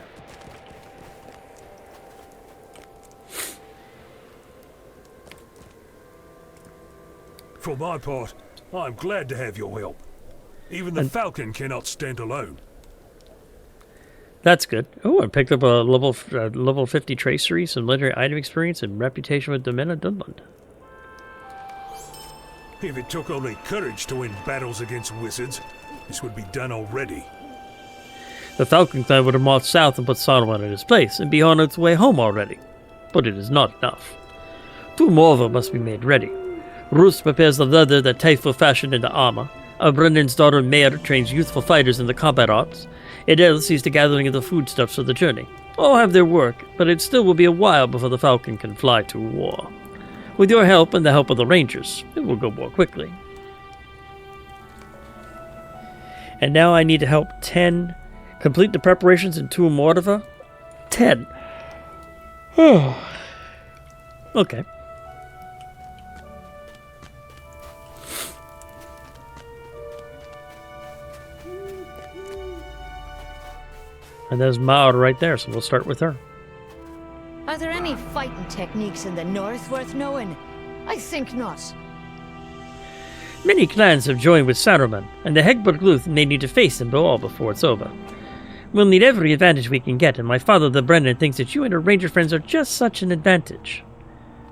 For my part, I am glad to have your help. Even the Falcon cannot stand alone. That's good. Oh, I picked up a level 50 tracery, some legendary item experience, and reputation with the men of Dunland. If it took only courage to win battles against wizards, this would be done already. The Falcon Clan would have marched south and put Saurman in his place, and be on its way home already. But it is not enough. 2 more of them must be made ready. Roos prepares the leather that Taif will fashion into armor. Brennan's daughter Mayer trains youthful fighters in the combat arts. Edel sees the gathering of the foodstuffs for the journey. All have their work, but it still will be a while before the Falcon can fly to war. With your help and the help of the Rangers, it will go more quickly. And now I need to help 10 complete the preparations in 2 Mordova. 10. Oh. Okay. And there's Maud right there, so we'll start with her. Are there any fighting techniques in the north worth knowing? I think not. Many clans have joined with Saurman, and the Hegbergluth may need to face them all before it's over. We'll need every advantage we can get, and my father, the Brennan, thinks that you and your ranger friends are just such an advantage.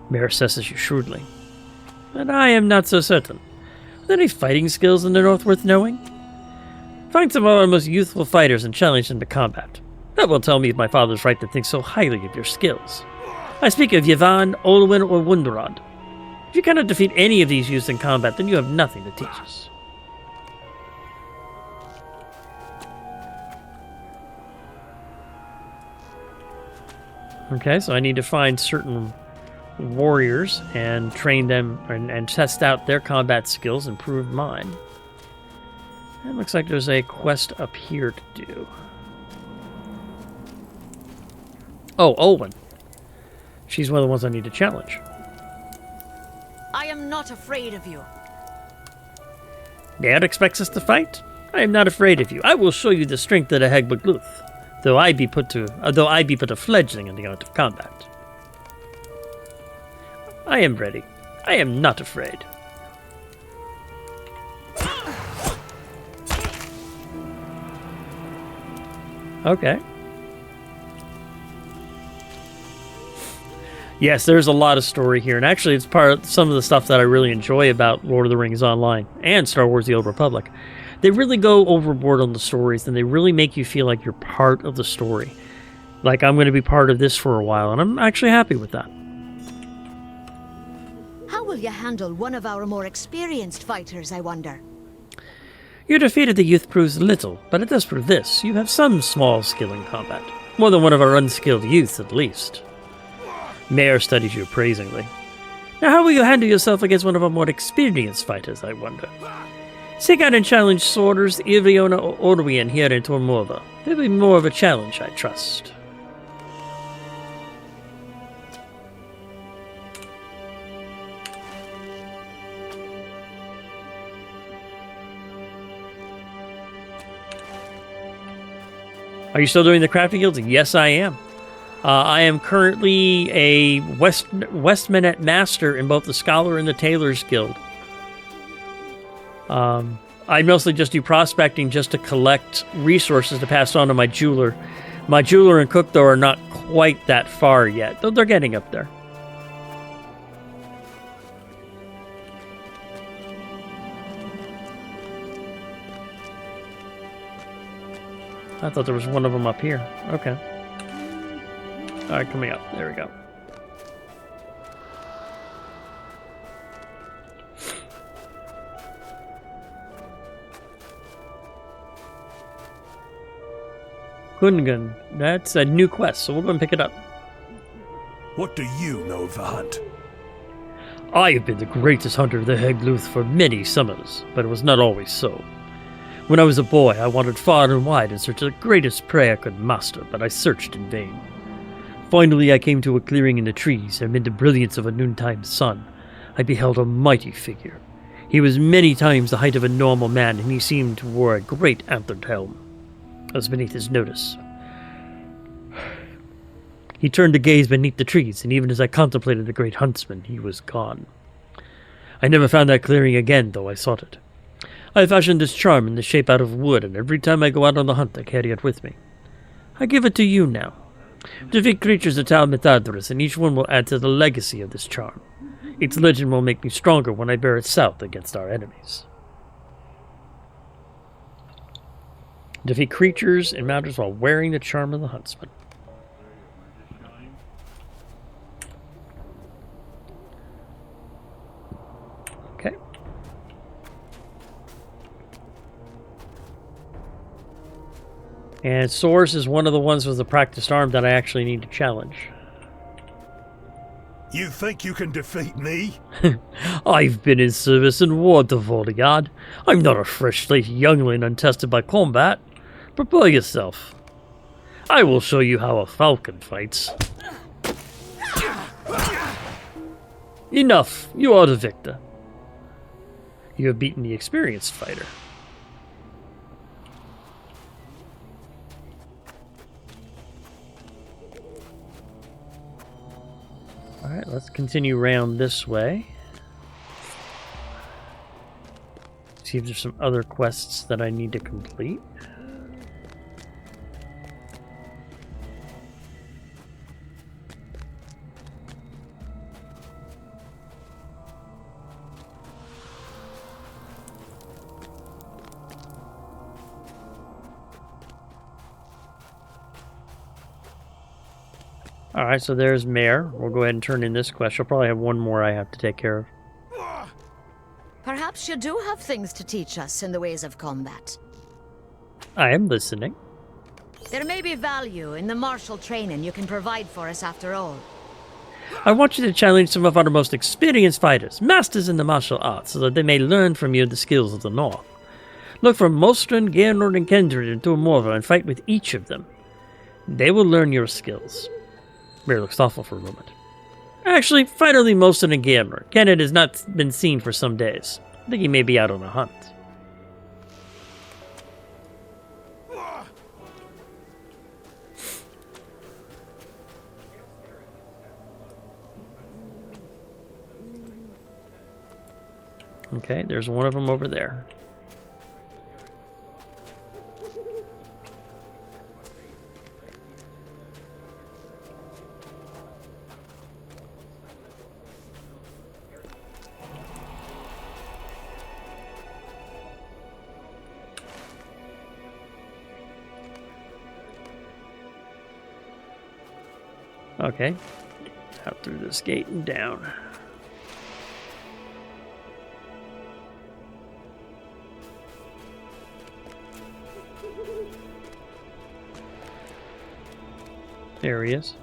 Mayor assesses you shrewdly. but I am not so certain. Are there any fighting skills in the North worth knowing? Find some of our most youthful fighters and challenge them to combat. That will tell me if my father's right to think so highly of your skills. I speak of Yvonne, Olwyn, or Wunderrod. If you cannot defeat any of these youths in combat, then you have nothing to teach us. Okay, so I need to find certain warriors and train them and test out their combat skills and prove mine. It looks like there's a quest up here to do. Oh, Olwen. She's one of the ones I need to challenge. I am not afraid of you. Dad expects us to fight? I am not afraid of you. I will show you the strength of the Hegbegluth, though I be but a fledgling in the art of combat. I am ready. I am not afraid. Okay. Yes, there's a lot of story here, and actually it's part of some of the stuff that I really enjoy about Lord of the Rings Online and Star Wars The Old Republic. They really go overboard on the stories, and they really make you feel like you're part of the story. Like, I'm going to be part of this for a while, and I'm actually happy with that. How will you handle one of our more experienced fighters, I wonder? Your defeat of the youth proves little, but it does prove this. You have some small skill in combat. More than one of our unskilled youths, at least. Mayor studies you appraisingly. Now how will you handle yourself against one of our more experienced fighters, I wonder? Seek out and challenge Sworders, Iriona, or Orwian here in Tormorva. It'll be more of a challenge, I trust. Are you still doing the crafting guilds? Yes, I am. I am currently a Westmanet Master in both the Scholar and the Tailor's Guild. I mostly just do prospecting just to collect resources to pass on to my jeweler. My jeweler and cook, though, are not quite that far yet, though they're getting up there. I thought there was one of them up here. Okay. Alright, coming up. There we go. Gungan. That's a new quest, so we'll go and pick it up. What do you know of the hunt? I have been the greatest hunter of the Hegluth for many summers, but it was not always so. When I was a boy, I wandered far and wide in search of the greatest prey I could master, but I searched in vain. Finally, I came to a clearing in the trees, and amid the brilliance of a noontime sun, I beheld a mighty figure. He was many times the height of a normal man, and he seemed to wear a great antlered helm. I was beneath his notice. He turned to gaze beneath the trees, and even as I contemplated the great huntsman, he was gone. I never found that clearing again, though I sought it. I fashioned this charm in the shape out of wood, and every time I go out on the hunt, I carry it with me. I give it to you now. Defeat creatures of Tal Methedras, and each one will add to the legacy of this charm. Its legend will make me stronger when I bear it south against our enemies. Defeat creatures and mountains while wearing the charm of the huntsman. Okay. And Source is one of the ones with the practiced arm that I actually need to challenge. You think you can defeat me? I've been in service in war, Dvoriad. I'm not a fresh-faced youngling untested by combat. Prepare yourself. I will show you how a falcon fights. Enough. You are the victor. You have beaten the experienced fighter. Alright, let's continue round this way. See if there's some other quests that I need to complete. Alright, so there's Mare. We'll go ahead and turn in this quest. She'll probably have one more I have to take care of. Perhaps you do have things to teach us in the ways of combat. I am listening. There may be value in the martial training you can provide for us after all. I want you to challenge some of our most experienced fighters, masters in the martial arts, so that they may learn from you the skills of the North. Look for Mostren, Gernord, and Kendred into Morva and fight with each of them. They will learn your skills. Mare looks thoughtful for a moment. Actually, fight only Mostren and Gernord. Kenneth has not been seen for some days. I think he may be out on a hunt. Okay, there's one of them over there. Okay, out through this gate and down. There he is.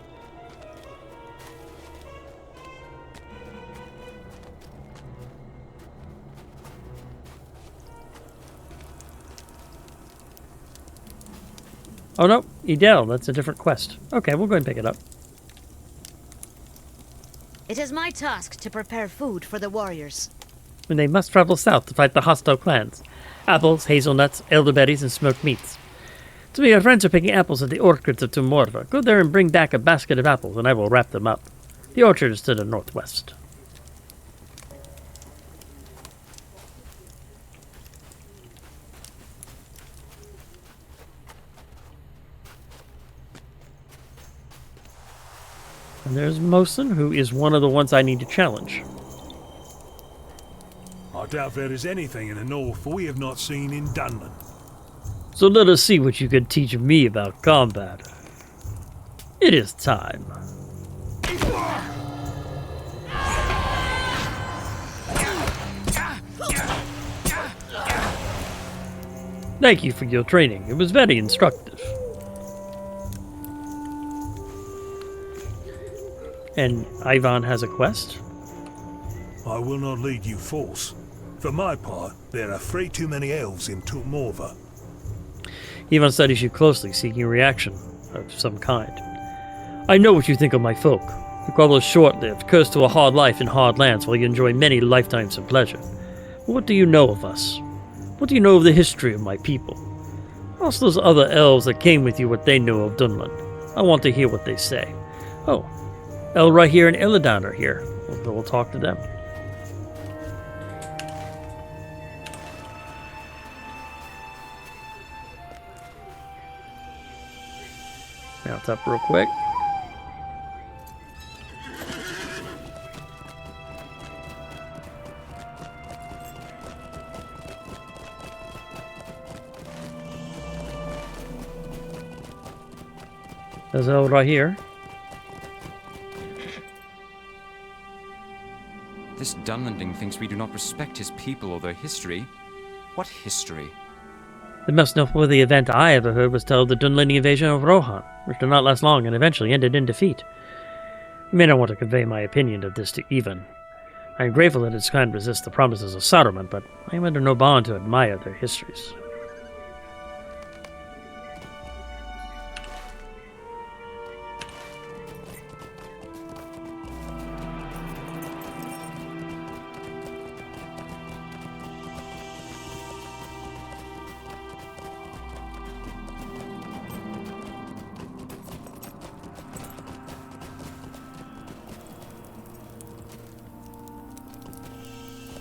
Oh no, Edel, that's a different quest. Okay, we'll go ahead and pick it up. It is my task to prepare food for the warriors. And they must travel south to fight the hostile clans. Apples, hazelnuts, elderberries, and smoked meats. So your friends are picking apples at the orchards of Tumorva. Go there and bring back a basket of apples, and I will wrap them up. The orchard is to the northwest. And there's Mosin, who is one of the ones I need to challenge. I doubt there is anything in the north we have not seen in Dunland. So let us see what you can teach me about combat. It is time. Thank you for your training. It was very instructive. And Ivan has a quest? I will not lead you false. For my part, there are way too many elves in Tumorva. Ivan studies you closely, seeking a reaction of some kind. I know what you think of my folk. You call us short-lived, cursed to a hard life in hard lands while you enjoy many lifetimes of pleasure. But what do you know of us? What do you know of the history of my people? Ask those other elves that came with you what they know of Dunland. I want to hear what they say. Oh, Elra here and Illidan are here. We'll talk to them. Mount up real quick. There's Elra here. This Dunlanding thinks we do not respect his people or their history. What history? The most noteworthy event I ever heard was tell of the Dunlanding invasion of Rohan, which did not last long and eventually ended in defeat. You may not want to convey my opinion of this to Ivan. I am grateful that its kind resists the promises of Saurman, but I am under no bond to admire their histories.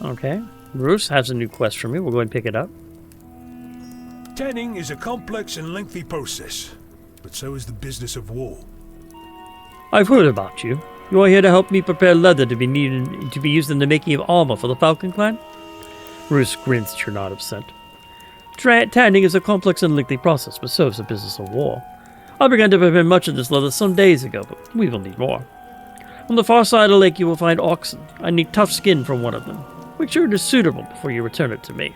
Okay. Bruce has a new quest for me. We'll go ahead and pick it up. Tanning is a complex and lengthy process, but so is the business of war. I've heard about you. You are here to help me prepare leather to be used in the making of armor for the Falcon Clan? Bruce grins at your nod of assent. Tanning is a complex and lengthy process, but so is the business of war. I began to prepare much of this leather some days ago, but we will need more. On the far side of the lake you will find oxen. I need tough skin from one of them. Make sure it is suitable before you return it to me.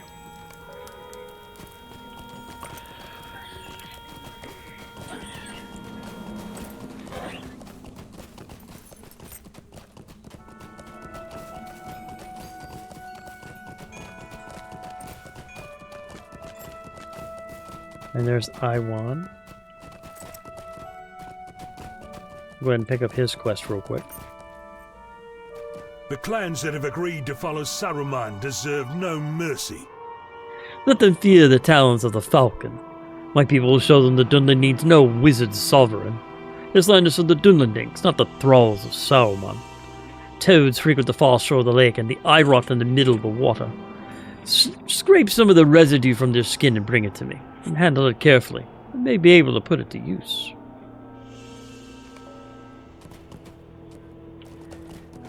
And there's Iwan. Go ahead and pick up his quest real quick. The clans that have agreed to follow Saruman deserve no mercy. Let them fear the talons of the Falcon. My people will show them that Dunland needs no wizard sovereign. This land is for the Dunlandings, not the thralls of Saurman. Toads frequent the far shore of the lake, and the eye rot in the middle of the water. Scrape some of the residue from their skin and bring it to me. And handle it carefully. I may be able to put it to use.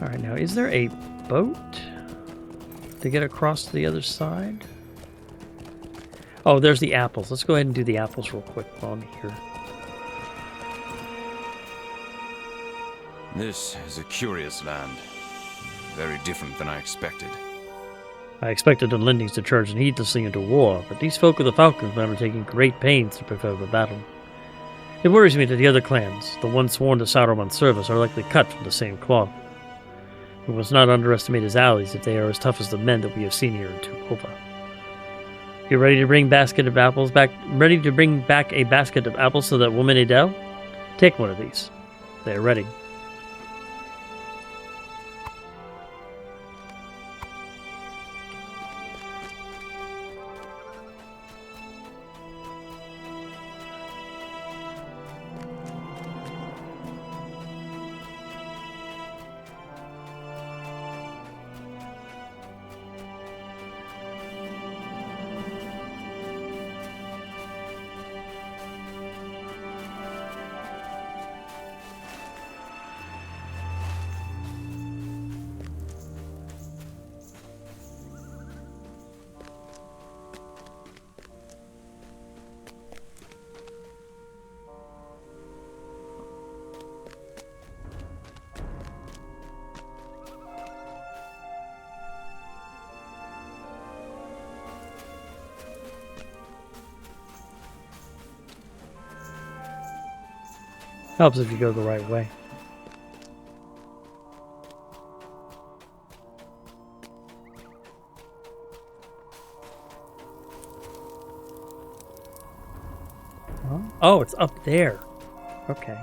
Alright, now is there a boat to get across to the other side? Oh, there's the apples. Let's go ahead and do the apples real quick while I'm here. This is a curious land. Very different than I expected. I expected the Dunlandings to charge needlessly into war, but these folk of the Falcon Clan are taking great pains to prepare for battle. It worries me that the other clans, the ones sworn to Saruman's service, are likely cut from the same cloth. We must not underestimate his allies if they are as tough as the men that we have seen here in Tukova. You ready to bring basket of apples back? Ready to bring back a basket of apples to that woman Adele? Take one of these. They are ready. Helps if you go the right way. Huh? Oh, it's up there. Okay.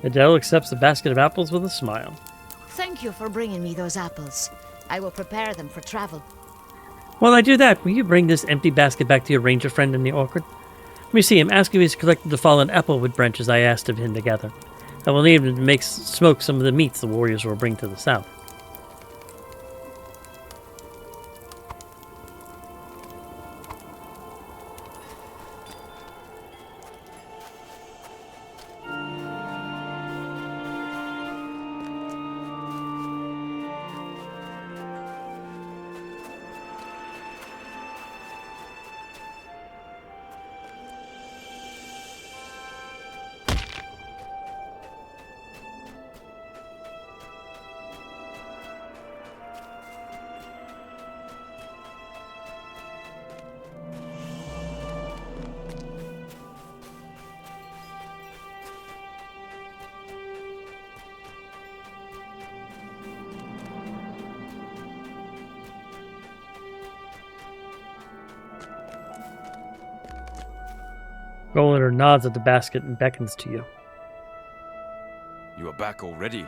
Adele accepts the basket of apples with a smile. Thank you for bringing me those apples. I will prepare them for travel. While I do that, will you bring this empty basket back to your ranger friend in the orchard? Let me see him. Ask if he's collected the fallen applewood branches I asked of him to gather. I will need him to make smoke some of the meats the warriors will bring to the south. Golinder nods at the basket and beckons to you. You are back already?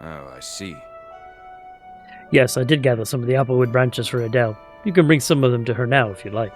Oh, I see. Yes, I did gather some of the applewood branches for Adele. You can bring some of them to her now if you like.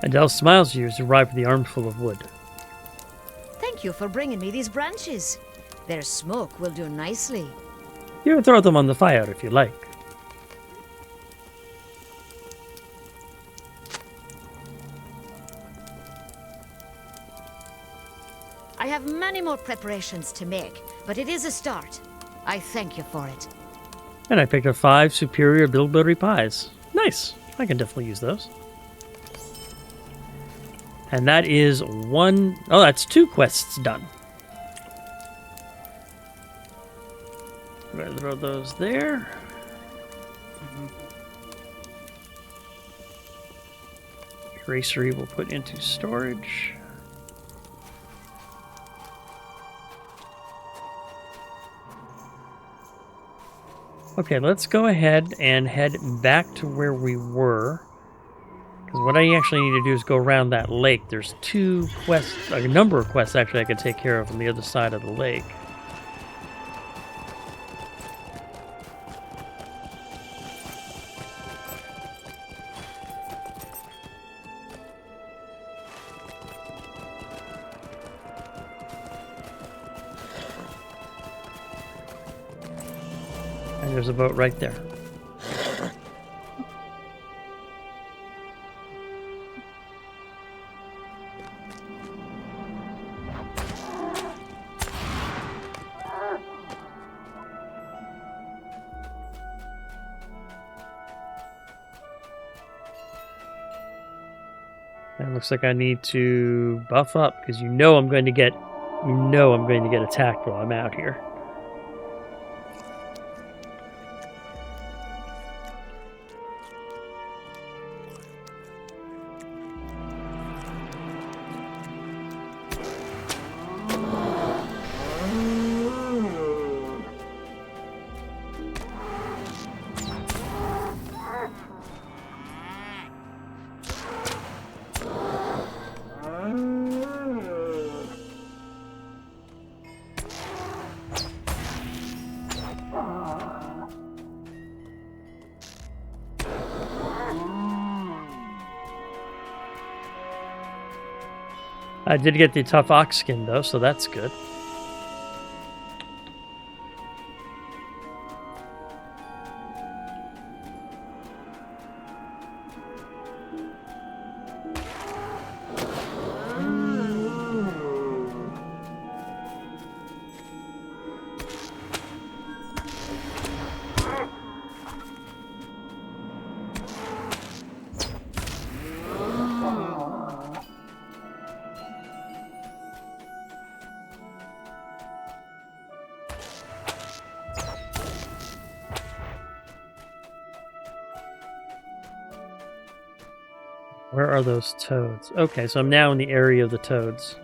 Adele smiles at you as you arrive with the armful of wood. Thank you for bringing me these branches. Their smoke will do nicely. You can throw them on the fire if you like. I have many more preparations to make, but it is a start. I thank you for it. And I picked up 5 superior bilberry pies. Nice. I can definitely use those. And that is one... Oh, that's 2 quests done. I'm going to throw those there. Erasery will put into storage. Okay, let's go ahead and head back to where we were. Because what I actually need to do is go around that lake. There's 2 quests, a number of quests actually I could take care of on the other side of the lake. And there's a boat right there. And it looks like I need to buff up because I'm going to get attacked while I'm out here. I did get the tough ox skin though, so that's good. Where are those toads? Okay, so I'm now in the area of the toads.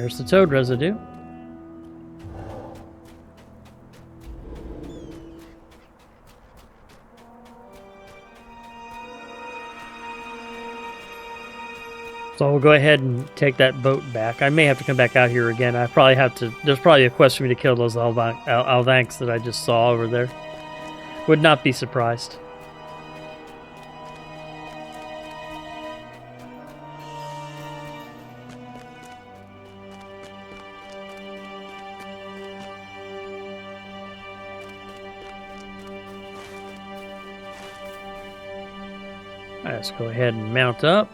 There's the toad residue. So we'll go ahead and take that boat back. I may have to come back out here again. I probably have to. There's probably a quest for me to kill those Alvanks that I just saw over there. Would not be surprised. Let's go ahead and mount up.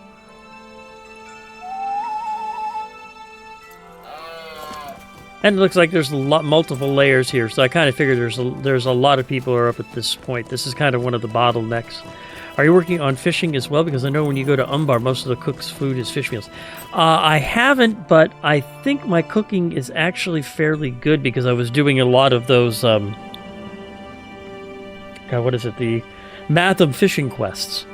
And it looks like there's multiple layers here, so I kind of figured there's a lot of people are up at this point. This is kind of one of the bottlenecks. Are you working on fishing as well? Because I know when you go to Umbar, most of the cook's food is fish meals. I haven't, but I think my cooking is actually fairly good because I was doing a lot of those, God, what is it? The Matham fishing quests.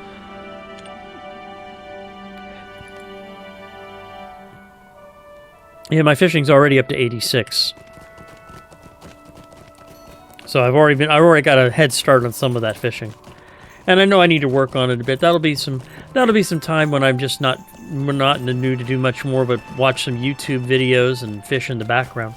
Yeah, my fishing's already up to 86. So I've already got a head start on some of that fishing. And I know I need to work on it a bit. That'll be some time when I'm just not in the mood to do much more but watch some YouTube videos and fish in the background.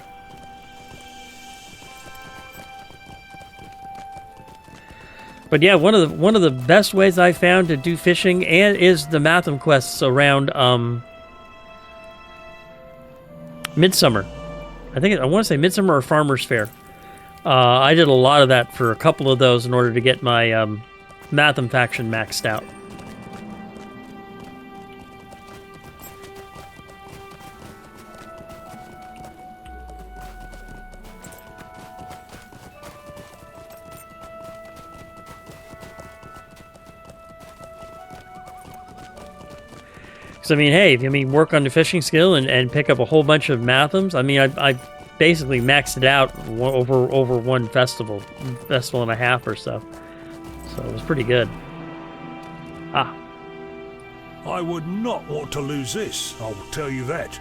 But yeah, one of the best ways I found to do fishing and is the Matham quests around Midsummer. I want to say Midsummer or Farmer's Fair. I did a lot of that for a couple of those in order to get my Matham faction maxed out. I mean, hey, if you work on the fishing skill and pick up a whole bunch of Mathams, I mean, I basically maxed it out over one festival and a half or so. So it was pretty good. Ah. I would not want to lose this, I will tell you that.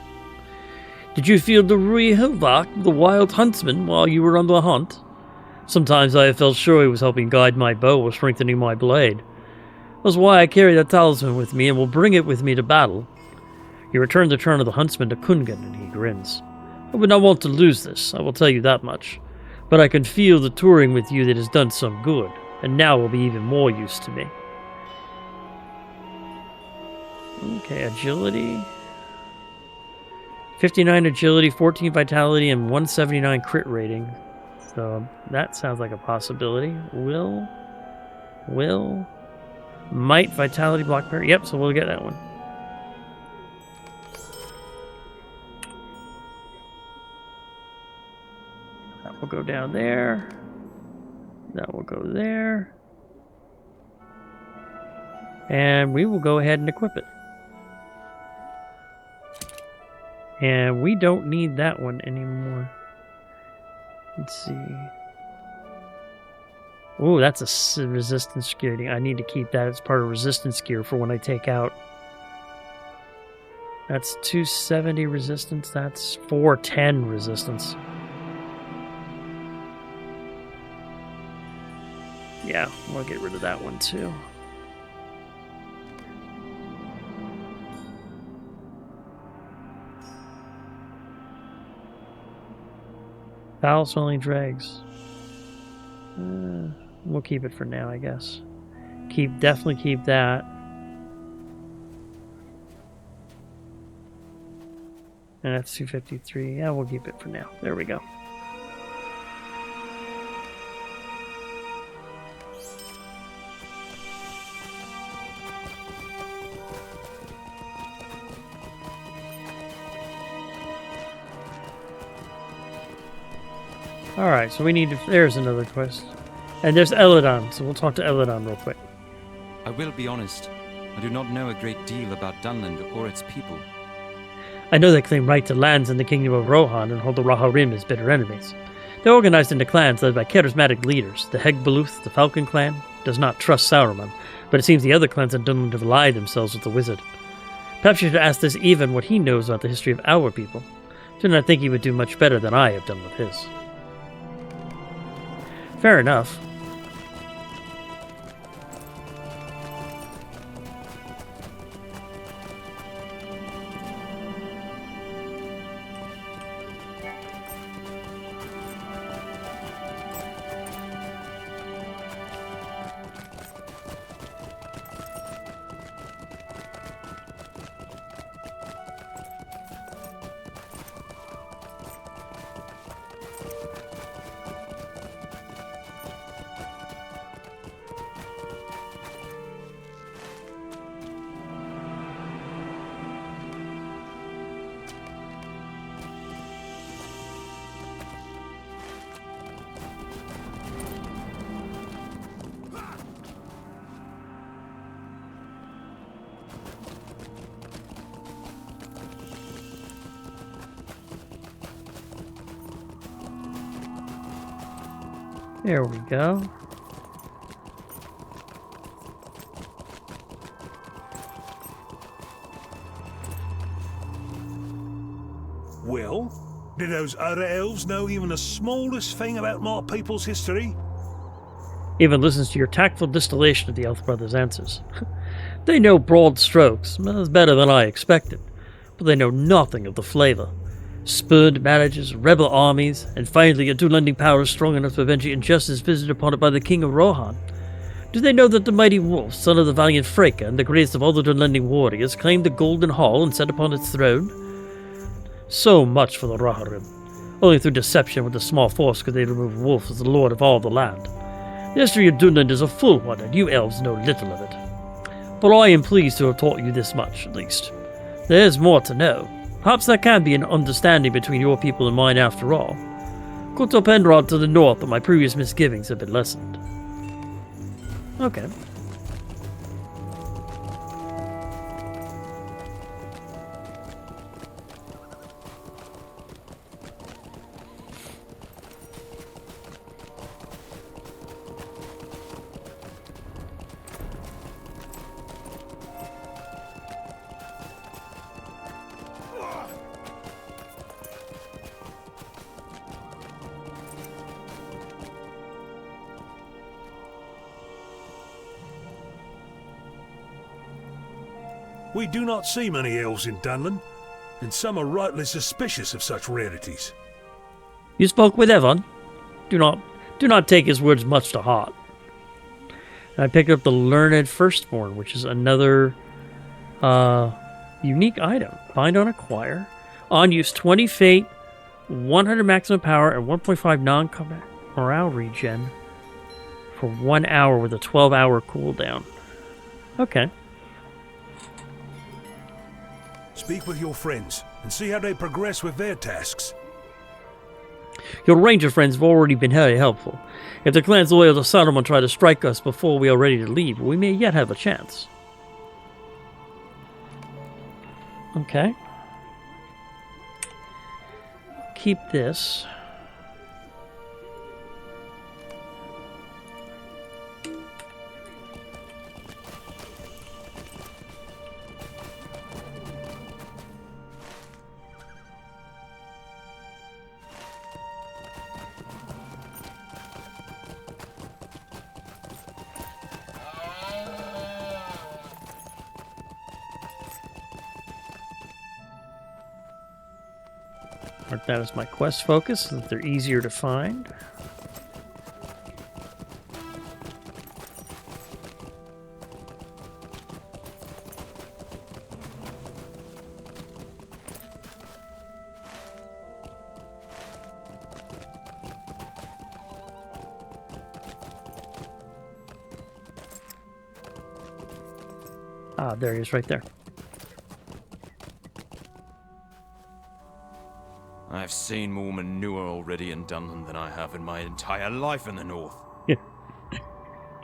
Did you feel the Rui Hilvak, the wild huntsman, while you were on the hunt? Sometimes I have felt sure he was helping guide my bow or strengthening my blade. That's why I carry that talisman with me and will bring it with me to battle. He returned the turn of the huntsman to Kungan, and he grins. I would not want to lose this, I will tell you that much. But I can feel the touring with you that has done some good, and now will be even more use to me. Okay, agility. 59 agility, 14 vitality, and 179 crit rating. So that sounds like a possibility. Will. Might, vitality, block parry. Yep, so we'll get that one. That will go down there. That will go there. And we will go ahead and equip it. And we don't need that one anymore. Let's see. Oh, that's a resistance gear. I need to keep that as part of resistance gear for when I take out. That's 270 resistance. That's 410 resistance. Yeah, we'll get rid of that one too. Foul-smelling dregs. We'll keep it for now, I guess. Definitely keep that. And that's 253. Yeah, we'll keep it for now. There we go. Alright, so we need to... There's another quest. And there's Eladon, so we'll talk to Eladon real quick. I will be honest. I do not know a great deal about Dunland or its people. I know they claim right to lands in the kingdom of Rohan and hold the Raharim as bitter enemies. They're organized into clans led by charismatic leaders. The Hegbaluth, the Falcon Clan, does not trust Saurman, but it seems the other clans in Dunland have allied themselves with the wizard. Perhaps you should ask this Even what he knows about the history of our people. Do not think he would do much better than I have done with his. Fair enough. There we go. Well, do those other elves know even the smallest thing about my people's history? Even listens to your tactful distillation of the Elf Brothers' answers. They know broad strokes, that's better than I expected, but they know nothing of the flavor. Spurned marriages, rebel armies, and finally a Dunlanding power strong enough to avenge the injustice visited upon it by the King of Rohan. Do they know that the mighty wolf, son of the valiant Freka, and the greatest of all the Dunlanding warriors, claimed the Golden Hall and sat upon its throne? So much for the Rohirrim. Only through deception with a small force could they remove Wolf as the lord of all the land. The history of Dunland is a full one, and you elves know little of it. But I am pleased to have taught you this much, at least. There is more to know. Perhaps there can be an understanding between your people and mine after all. Go to Penrod to the north, but my previous misgivings have been lessened. Okay. We do not see many elves in Dunland, and some are rightly suspicious of such rarities. You spoke with Evan? Do not take his words much to heart. And I picked up the Learned Firstborn, which is another unique item. Bind on Acquire. On use 20 fate, 100 maximum power, and 1.5 non-combat morale regen for 1 hour with a 12-hour cooldown. Okay. Speak with your friends and see how they progress with their tasks. Your ranger friends have already been very helpful. If the clans loyal to Saurman try to strike us before we are ready to leave, we may yet have a chance. Okay. Keep this. Mark that as my quest focus so that they're easier to find. Ah, there he is right there. I've seen more manure already in Dunland than I have in my entire life in the north.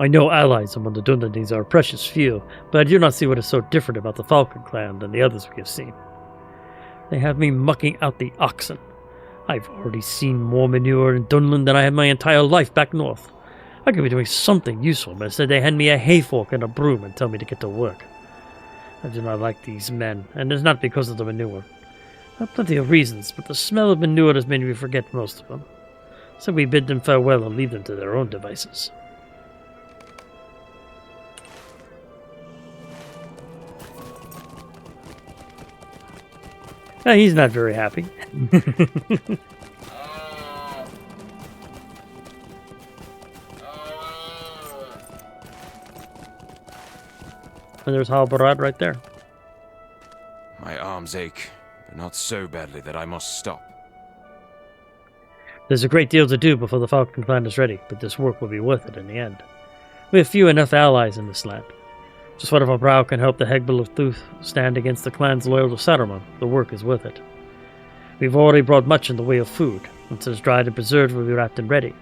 I know allies among the Dunlandings are precious few, but I do not see what is so different about the Falcon Clan than the others we have seen. They have me mucking out the oxen. I've already seen more manure in Dunland than I have my entire life back north. I could be doing something useful, but instead they hand me a hay fork and a broom and tell me to get to work. I do not like these men, and it's not because of the manure. There are plenty of reasons, but the smell of manure has made me forget most of them. So we bid them farewell and leave them to their own devices. He's not very happy. And there's Halbarad right there. My arms ache, but not so badly that I must stop. There's a great deal to do before the Falcon Clan is ready, but this work will be worth it in the end. We have few enough allies in this land. Just whatever brow can help the Hegbal of Thuth stand against the clans loyal to Saurman, the work is worth it. We've already brought much in the way of food. Once it is dried and preserved, we'll be wrapped and ready.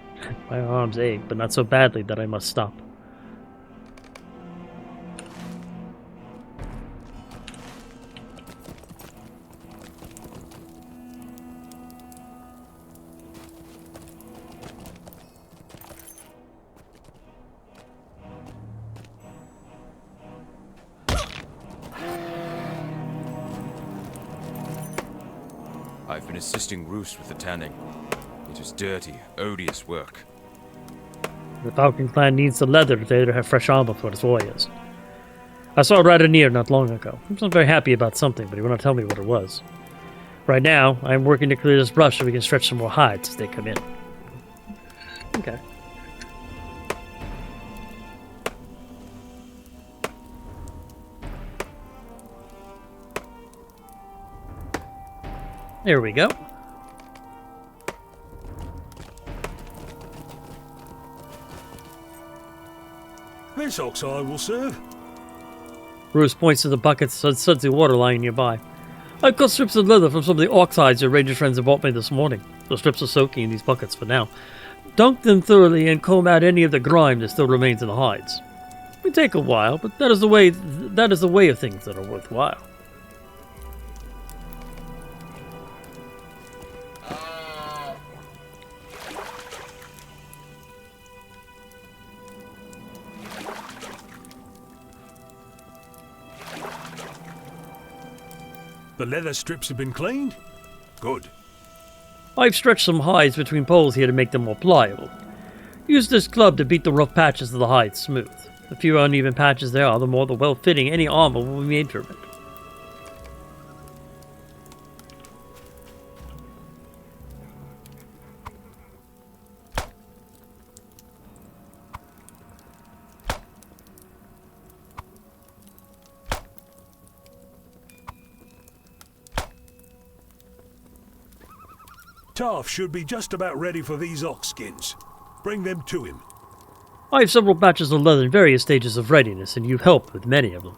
My arms ache, but not so badly that I must stop. I've been assisting Roos with the tanning. It is dirty, odious work. The Falcon Clan needs the leather to have fresh armor for its warriors. I saw Radonir not long ago. He was very happy about something, but he would not tell me what it was. Right now, I am working to clear this brush so we can stretch some more hides as they come in. Okay. There we go. This oxhide will serve. Bruce points to the buckets of sudsy water lying nearby. I've cut strips of leather from some of the ox hides your ranger friends have bought me this morning. The strips are soaking in these buckets for now. Dunk them thoroughly and comb out any of the grime that still remains in the hides. It may take a while, but that is the way of things that are worthwhile. The leather strips have been cleaned? Good. I've stretched some hides between poles here to make them more pliable. Use this club to beat the rough patches of the hides smooth. The fewer uneven patches there are, the more well-fitting any armor will be made from it. Taff should be just about ready for these ox skins. Bring them to him. I have several batches of leather in various stages of readiness, and you've helped with many of them.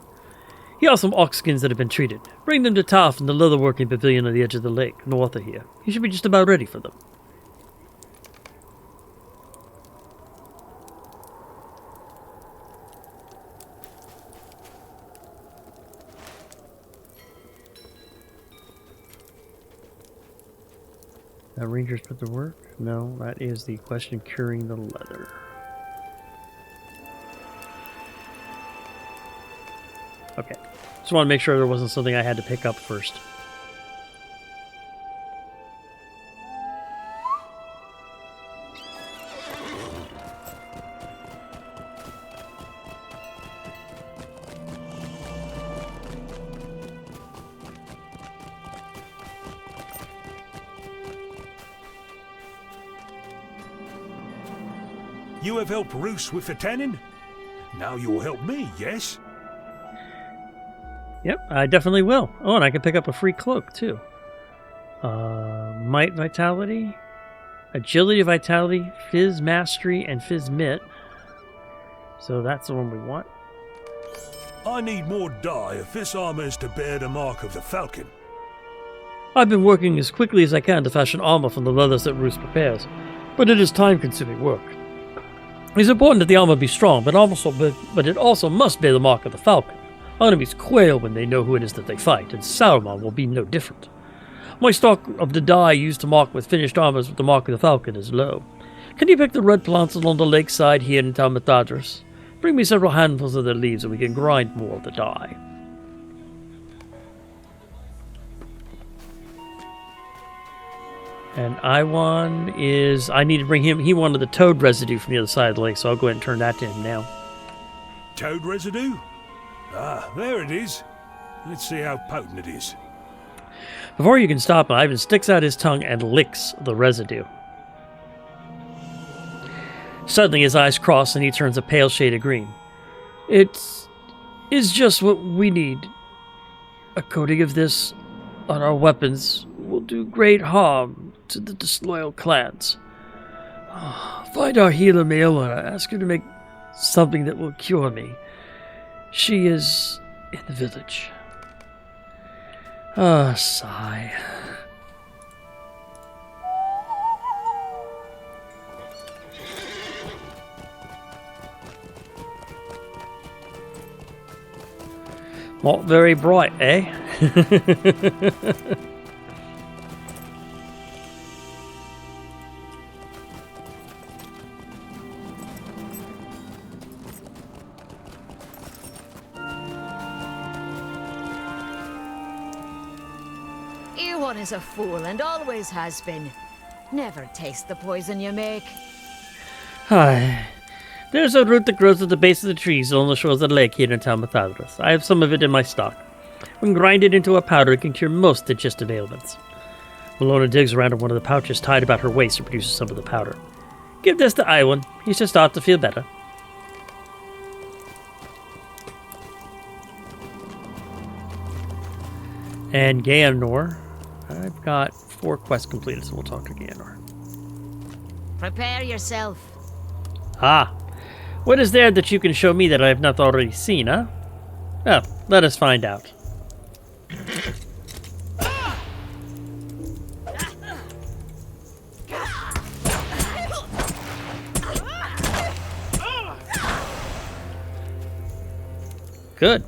Here are some ox skins that have been treated. Bring them to Taff in the leatherworking pavilion on the edge of the lake, north of here. He should be just about ready for them. Rangers put to work? No, that is the question curing the leather. Okay. Just want to make sure there wasn't something I had to pick up first. You have helped Roos with the tanning? Now you'll help me, yes? Yep, I definitely will. Oh, and I can pick up a free cloak, too. Might Vitality, Agility Vitality, Fizz Mastery, and Fizz Mitt. So that's the one we want. I need more dye if this armor is to bear the mark of the Falcon. I've been working as quickly as I can to fashion armor from the leathers that Roos prepares, but it is time-consuming work. It's important that the armor be strong, but it also must bear the mark of the Falcon. Our enemies quail when they know who it is that they fight, and Saurman will be no different. My stock of the dye used to mark with finished armors with the mark of the Falcon is low. Can you pick the red plants along the lakeside here in Tal Methedras? Bring me several handfuls of their leaves and we can grind more of the dye. And Iwan is... I need to bring him... He wanted the toad residue from the other side of the lake, so I'll go ahead and turn that to him now. Toad residue? Ah, there it is. Let's see how potent it is. Before you can stop him, Ivan sticks out his tongue and licks the residue. Suddenly his eyes cross and he turns a pale shade of green. It is just what we need. A coating of this on our weapons will do great harm to the disloyal clans. Find our healer Meola and ask her to make something that will cure me. She is in the village. Sigh. Not very bright, eh? Ewan is a fool and always has been. Never taste the poison you make. Hi. There's a root that grows at the base of the trees on the shores of the lake here in Tal Methedras. I have some of it in my stock. When grinded into a powder, it can cure most digestive ailments. Malona digs around in one of the pouches tied about her waist and produces some of the powder. Give this to Iwan. He should start to feel better. And Gaenor. I've got 4 quests completed, so we'll talk to Gaenor. Prepare yourself. Ah. What is there that you can show me that I have not already seen, huh? Oh, let us find out. Good.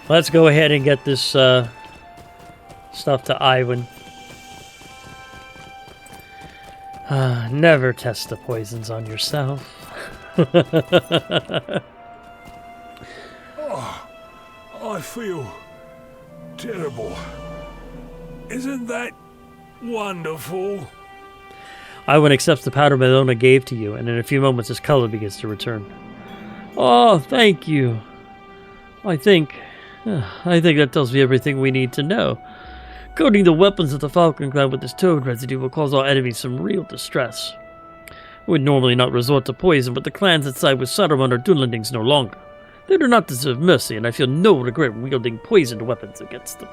Let's go ahead and get this stuff to Iwan. Never test the poisons on yourself. I feel terrible. Isn't that wonderful? Iwan accepts the powder Melona gave to you, and in a few moments his color begins to return. Oh, thank you. I think that tells me everything we need to know. Coating the weapons of the Falcon Clan with this toad residue will cause our enemies some real distress. We would normally not resort to poison, but the clans that side with Saurman are Dunlandings no longer. They do not deserve mercy, and I feel no regret wielding poisoned weapons against them.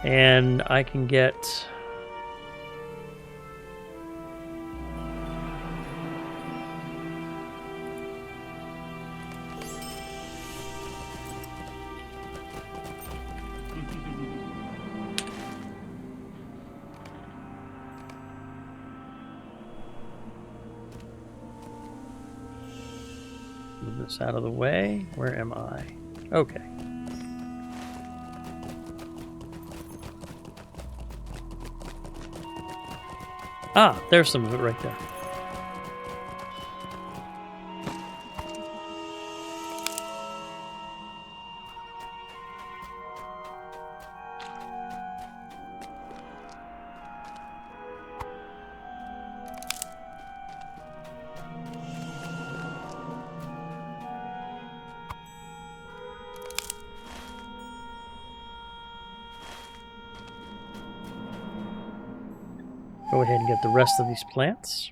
And I can get... Move this out of the way. Where am I? Okay. Ah, there's some of it right there. Go ahead and get the rest of these plants.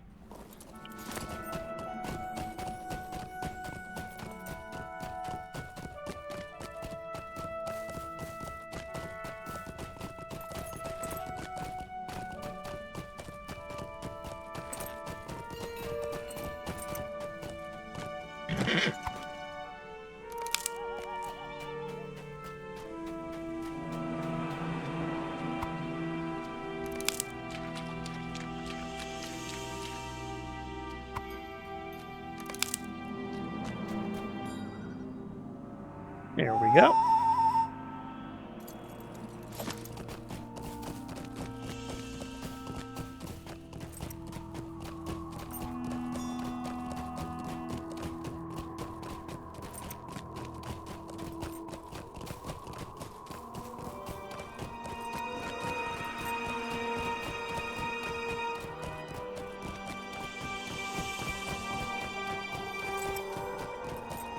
There we go.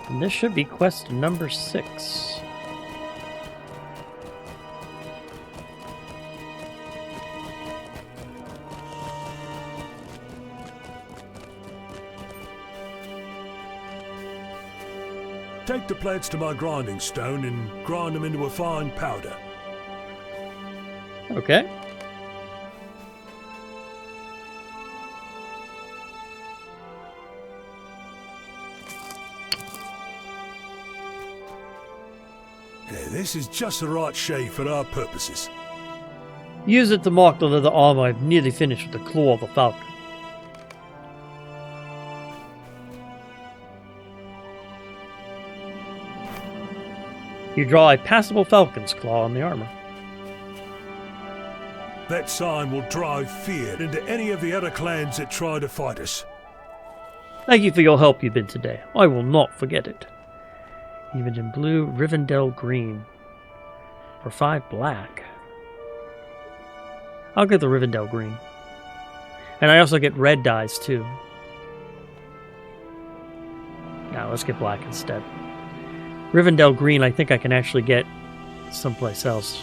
And this should be quest number 6. Take the plates to my grinding stone and grind them into a fine powder. Okay. Yeah, this is just the right shade for our purposes. Use it to mark the leather armor I've nearly finished with the claw of the falcon. You draw a passable falcon's claw on the armor. That sign will drive fear into any of the other clans that try to fight us. Thank you for your help you've been today. I will not forget it. Even in blue, Rivendell green. For 5 black. I'll get the Rivendell green. And I also get red dyes too. Now let's get black instead. Rivendell green I think I can actually get someplace else.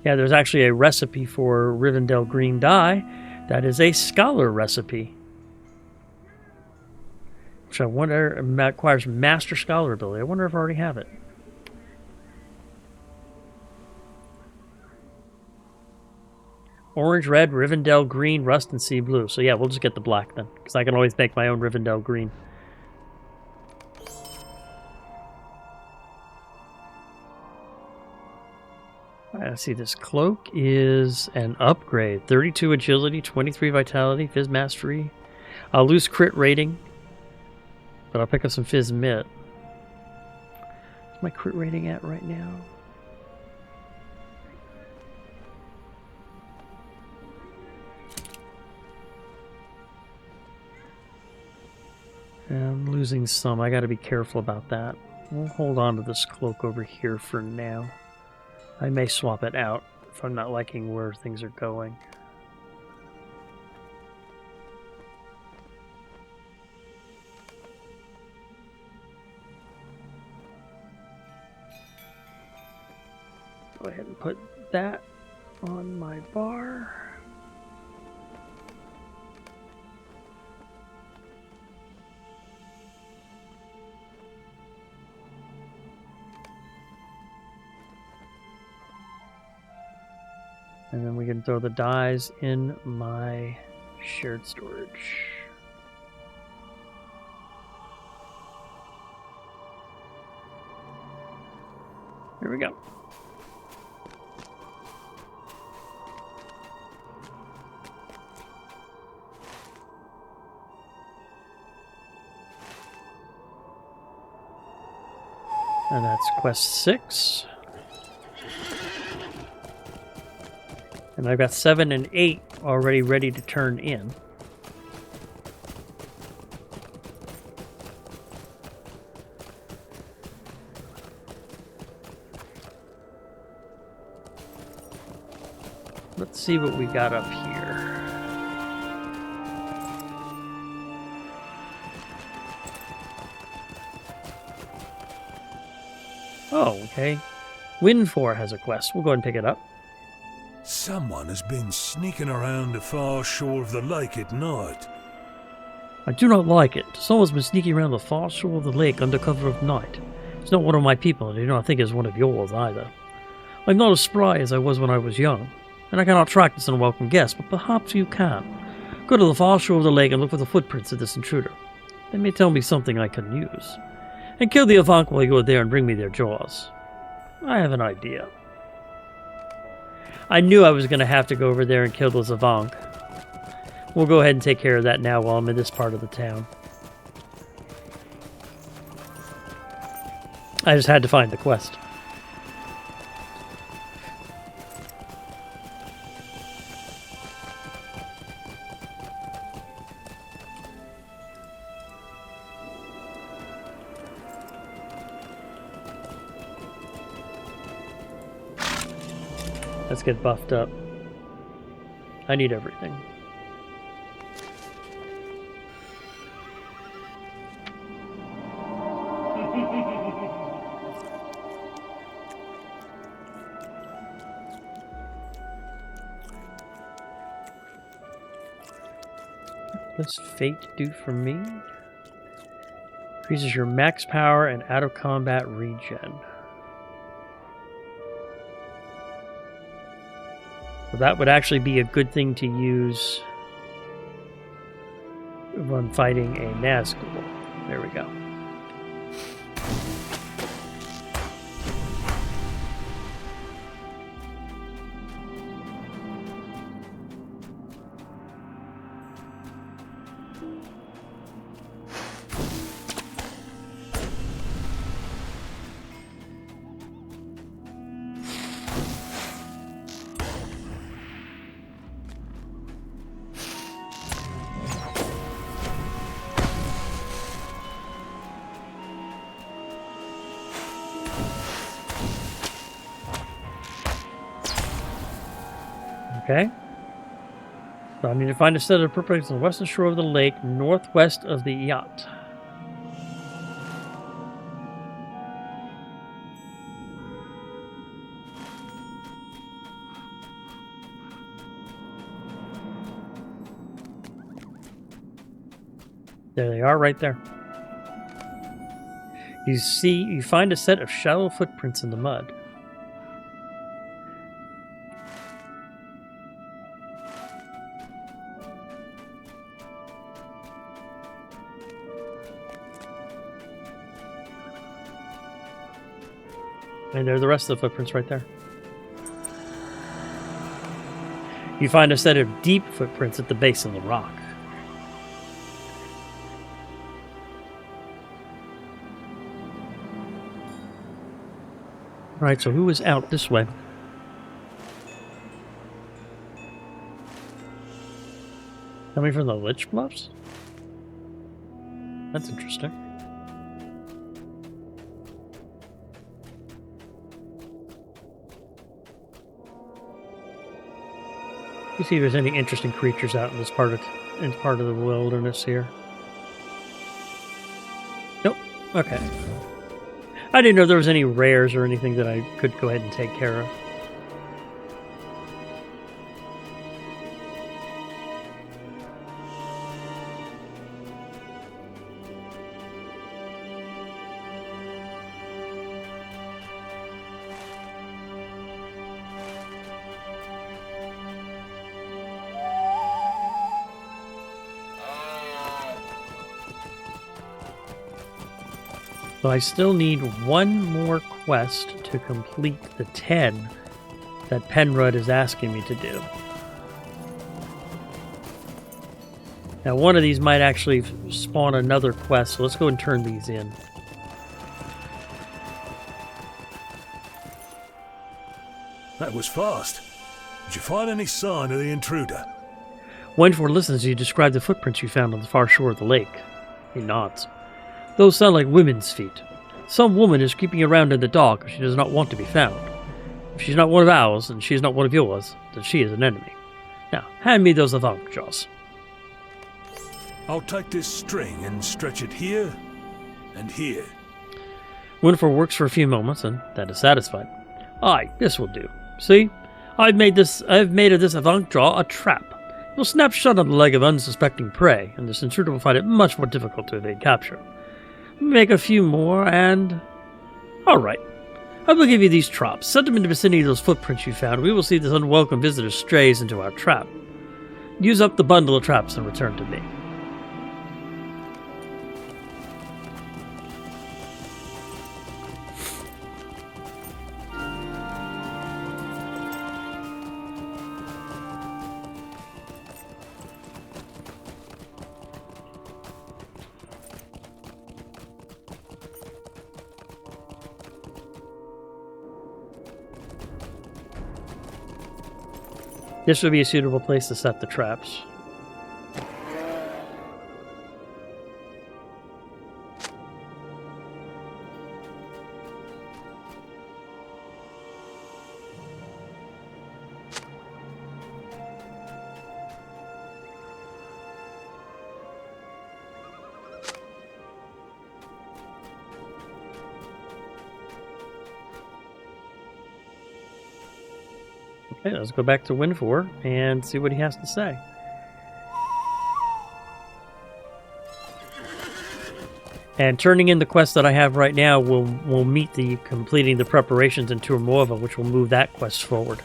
Yeah, there's actually a recipe for Rivendell green dye. That is a scholar recipe. Which I wonder requires master scholar ability. I wonder if I already have it. Orange, red, Rivendell green, rust, and sea blue. So yeah, we'll just get the black then. Because I can always make my own Rivendell green. I see this cloak is an upgrade. 32 agility, 23 vitality, Fizz mastery. I'll lose crit rating, but I'll pick up some Fizz mit. What's my crit rating at right now? I'm losing some. I gotta be careful about that. We'll hold on to this cloak over here for now. I may swap it out if I'm not liking where things are going. Go ahead and put that on my bar. And then we can throw the dyes in my shared storage. Here we go. And that's quest 6. And I've got 7 and 8 already ready to turn in. Let's see what we got up here. Oh, okay. Windfor has a quest. We'll go ahead and pick it up. Someone has been sneaking around the far shore of the lake at night. I do not like it. Someone's been sneaking around the far shore of the lake under cover of night. It's not one of my people, and I do not think it's one of yours either. I'm not as spry as I was when I was young, and I cannot track this unwelcome guest, but perhaps you can. Go to the far shore of the lake and look for the footprints of this intruder. They may tell me something I can use. And kill the Avank while you are there and bring me their jaws. I have an idea. I knew I was going to have to go over there and kill those Avank. We'll go ahead and take care of that now while I'm in this part of the town. I just had to find the quest. Let's get buffed up. I need everything. What's fate do for me? Increases your max power and out of combat regen. Well, that would actually be a good thing to use when fighting a Nazgul. There we go. Okay. So I need to find a set of footprints on the western shore of the lake, northwest of the yacht. There they are, right there. You find a set of shallow footprints in the mud. And there are the rest of the footprints right there. You find a set of deep footprints at the base of the rock. Alright, so who is out this way? Coming from the Lich Bluffs? That's interesting. You see if there's any interesting creatures out in this part of the wilderness here. Nope. Okay. I didn't know there was any rares or anything that I could go ahead and take care of. So I still need one more quest to complete the 10 that Penrod is asking me to do. Now one of these might actually spawn another quest, so let's go and turn these in. That was fast. Did you find any sign of the intruder? Wonderful listens, you describe the footprints you found on the far shore of the lake. He nods. Those sound like women's feet. Some woman is creeping around in the dark if she does not want to be found. If she's not one of ours, and she is not one of yours, then she is an enemy. Now, hand me those avant-jaws. I'll take this string and stretch it here and here. Winifred works for a few moments, and that is satisfied. Aye, this will do. See? I've made of this avant-jaw a trap. It will snap shut on the leg of unsuspecting prey, and this intruder will find it much more difficult to evade capture. Make a few more, and... Alright. I will give you these traps. Set them in the vicinity of those footprints you found. We will see if this unwelcome visitor strays into our trap. Use up the bundle of traps and return to me. This would be a suitable place to set the traps. Okay, let's go back to Winfor and see what he has to say. And turning in the quest that I have right now will meet the completing the preparations in Turmorva, which will move that quest forward.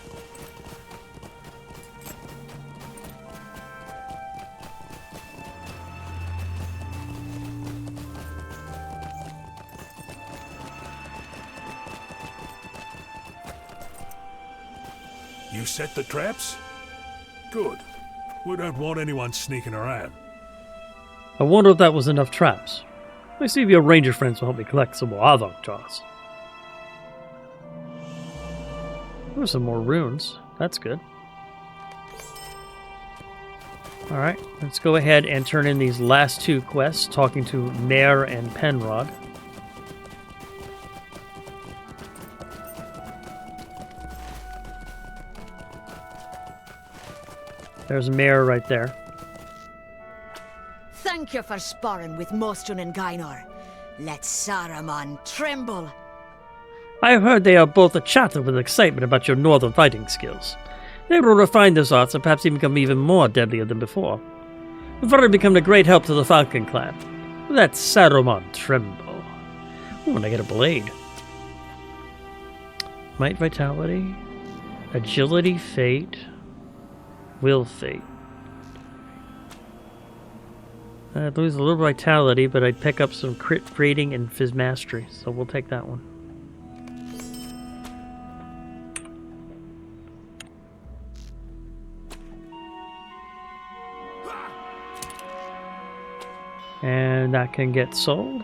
You set the traps? Good. We don't want anyone sneaking around. I wonder if that was enough traps. I see if your ranger friends will help me collect some more other jars. There's some more runes. That's good. Alright, let's go ahead and turn in these last two quests, talking to Mare and Penrod. There's Mare right there. Thank you for sparring with Mostun and Gainor. Let Saurman tremble. I have heard they are both a-chatter with excitement about your northern fighting skills. They will refine those arts and perhaps even become even more deadlier than before. You've already become a great help to the Falcon Clan. Let Saurman tremble. Ooh, and I get a blade. Might, Vitality, Agility, Fate, Will, Fate. I'd lose a little vitality, but I'd pick up some crit rating and Phys Mastery, so we'll take that one. And that can get sold.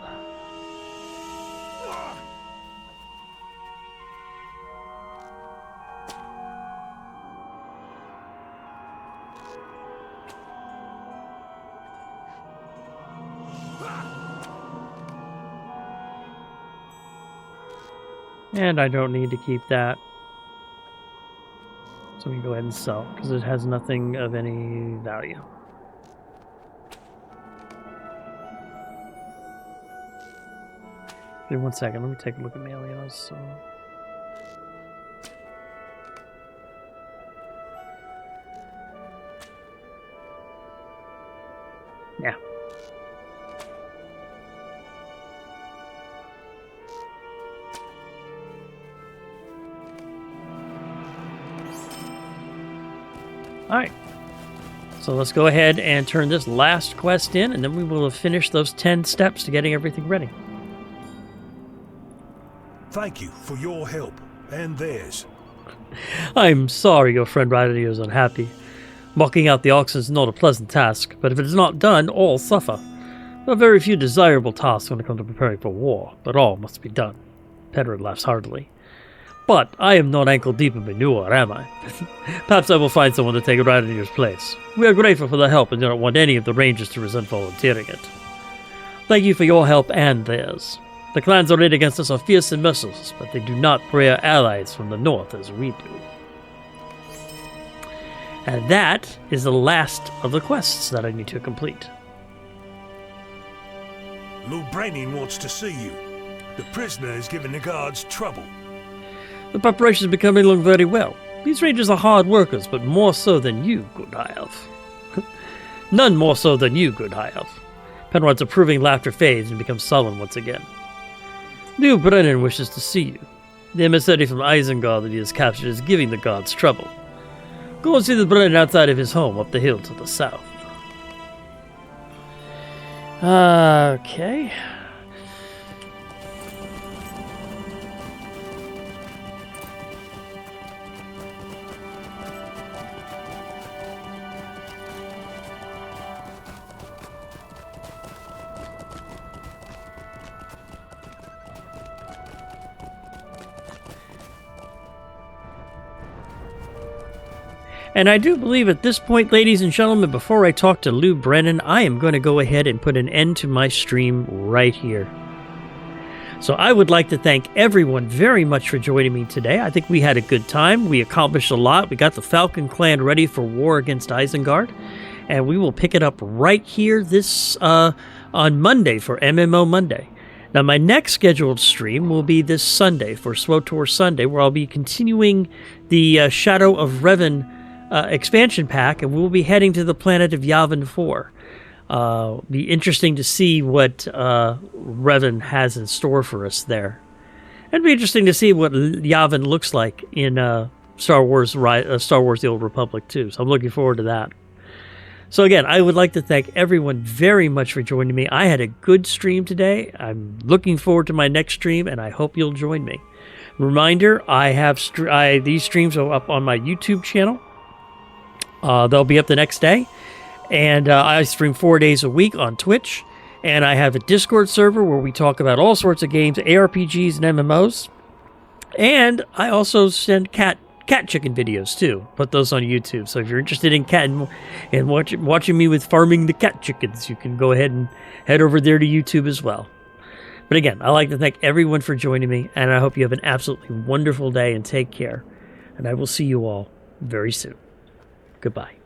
And I don't need to keep that. So we can go ahead and sell, because it has nothing of any value. Give me 1 second, let me take a look at Melios. So. Yeah. Alright, so let's go ahead and turn this last quest in, and then we will have finished those 10 steps to getting everything ready. Thank you for your help, and theirs. I'm sorry your friend Riley is unhappy. Mocking out the oxen is not a pleasant task, but if it is not done, all suffer. There are very few desirable tasks when it comes to preparing for war, but all must be done. Penrod laughs heartily. But I am not ankle deep in manure, am I? Perhaps I will find someone to take Raidenir's place. We are grateful for the help and do not want any of the rangers to resent volunteering it. Thank you for your help and theirs. The clans arrayed against us are fierce and merciless, but they do not prey our allies from the north as we do. And that is the last of the quests that I need to complete. Lord Brennan wants to see you. The prisoner is giving the guards trouble. The preparations are becoming along very well. These rangers are hard workers, but more so than you, good High Elf. None more so than you, good High Elf. Penrod's approving laughter fades and becomes sullen once again. New Brennan wishes to see you. The emissary from Isengard that he has captured is giving the guards trouble. Go and see the Brennan outside of his home up the hill to the south. Okay. And I do believe at this point, ladies and gentlemen, before I talk to Lou Brennan, I am going to go ahead and put an end to my stream right here. So I would like to thank everyone very much for joining me today. I think we had a good time. We accomplished a lot. We got the Falcon Clan ready for war against Isengard. And we will pick it up right here this on Monday for MMO Monday. Now, my next scheduled stream will be this Sunday for SWTOR Sunday, where I'll be continuing the Shadow of Revan expansion pack, and we'll be heading to the planet of Yavin 4. Be interesting to see what Revan has in store for us there. It'd be interesting to see what Yavin looks like in Star Wars: The Old Republic too. So I'm looking forward to that. So again, I would like to thank everyone very much for joining me. I had a good stream today. I'm looking forward to my next stream, and I hope you'll join me. Reminder, I have these streams are up on my YouTube channel. They'll be up the next day. And I stream 4 days a week on Twitch. And I have a Discord server where we talk about all sorts of games, ARPGs, and MMOs. And I also send cat chicken videos too. Put those on YouTube. So if you're interested in cat and watching me with farming the cat chickens, you can go ahead and head over there to YouTube as well. But again, I'd like to thank everyone for joining me, and I hope you have an absolutely wonderful day and take care. And I will see you all very soon. Goodbye.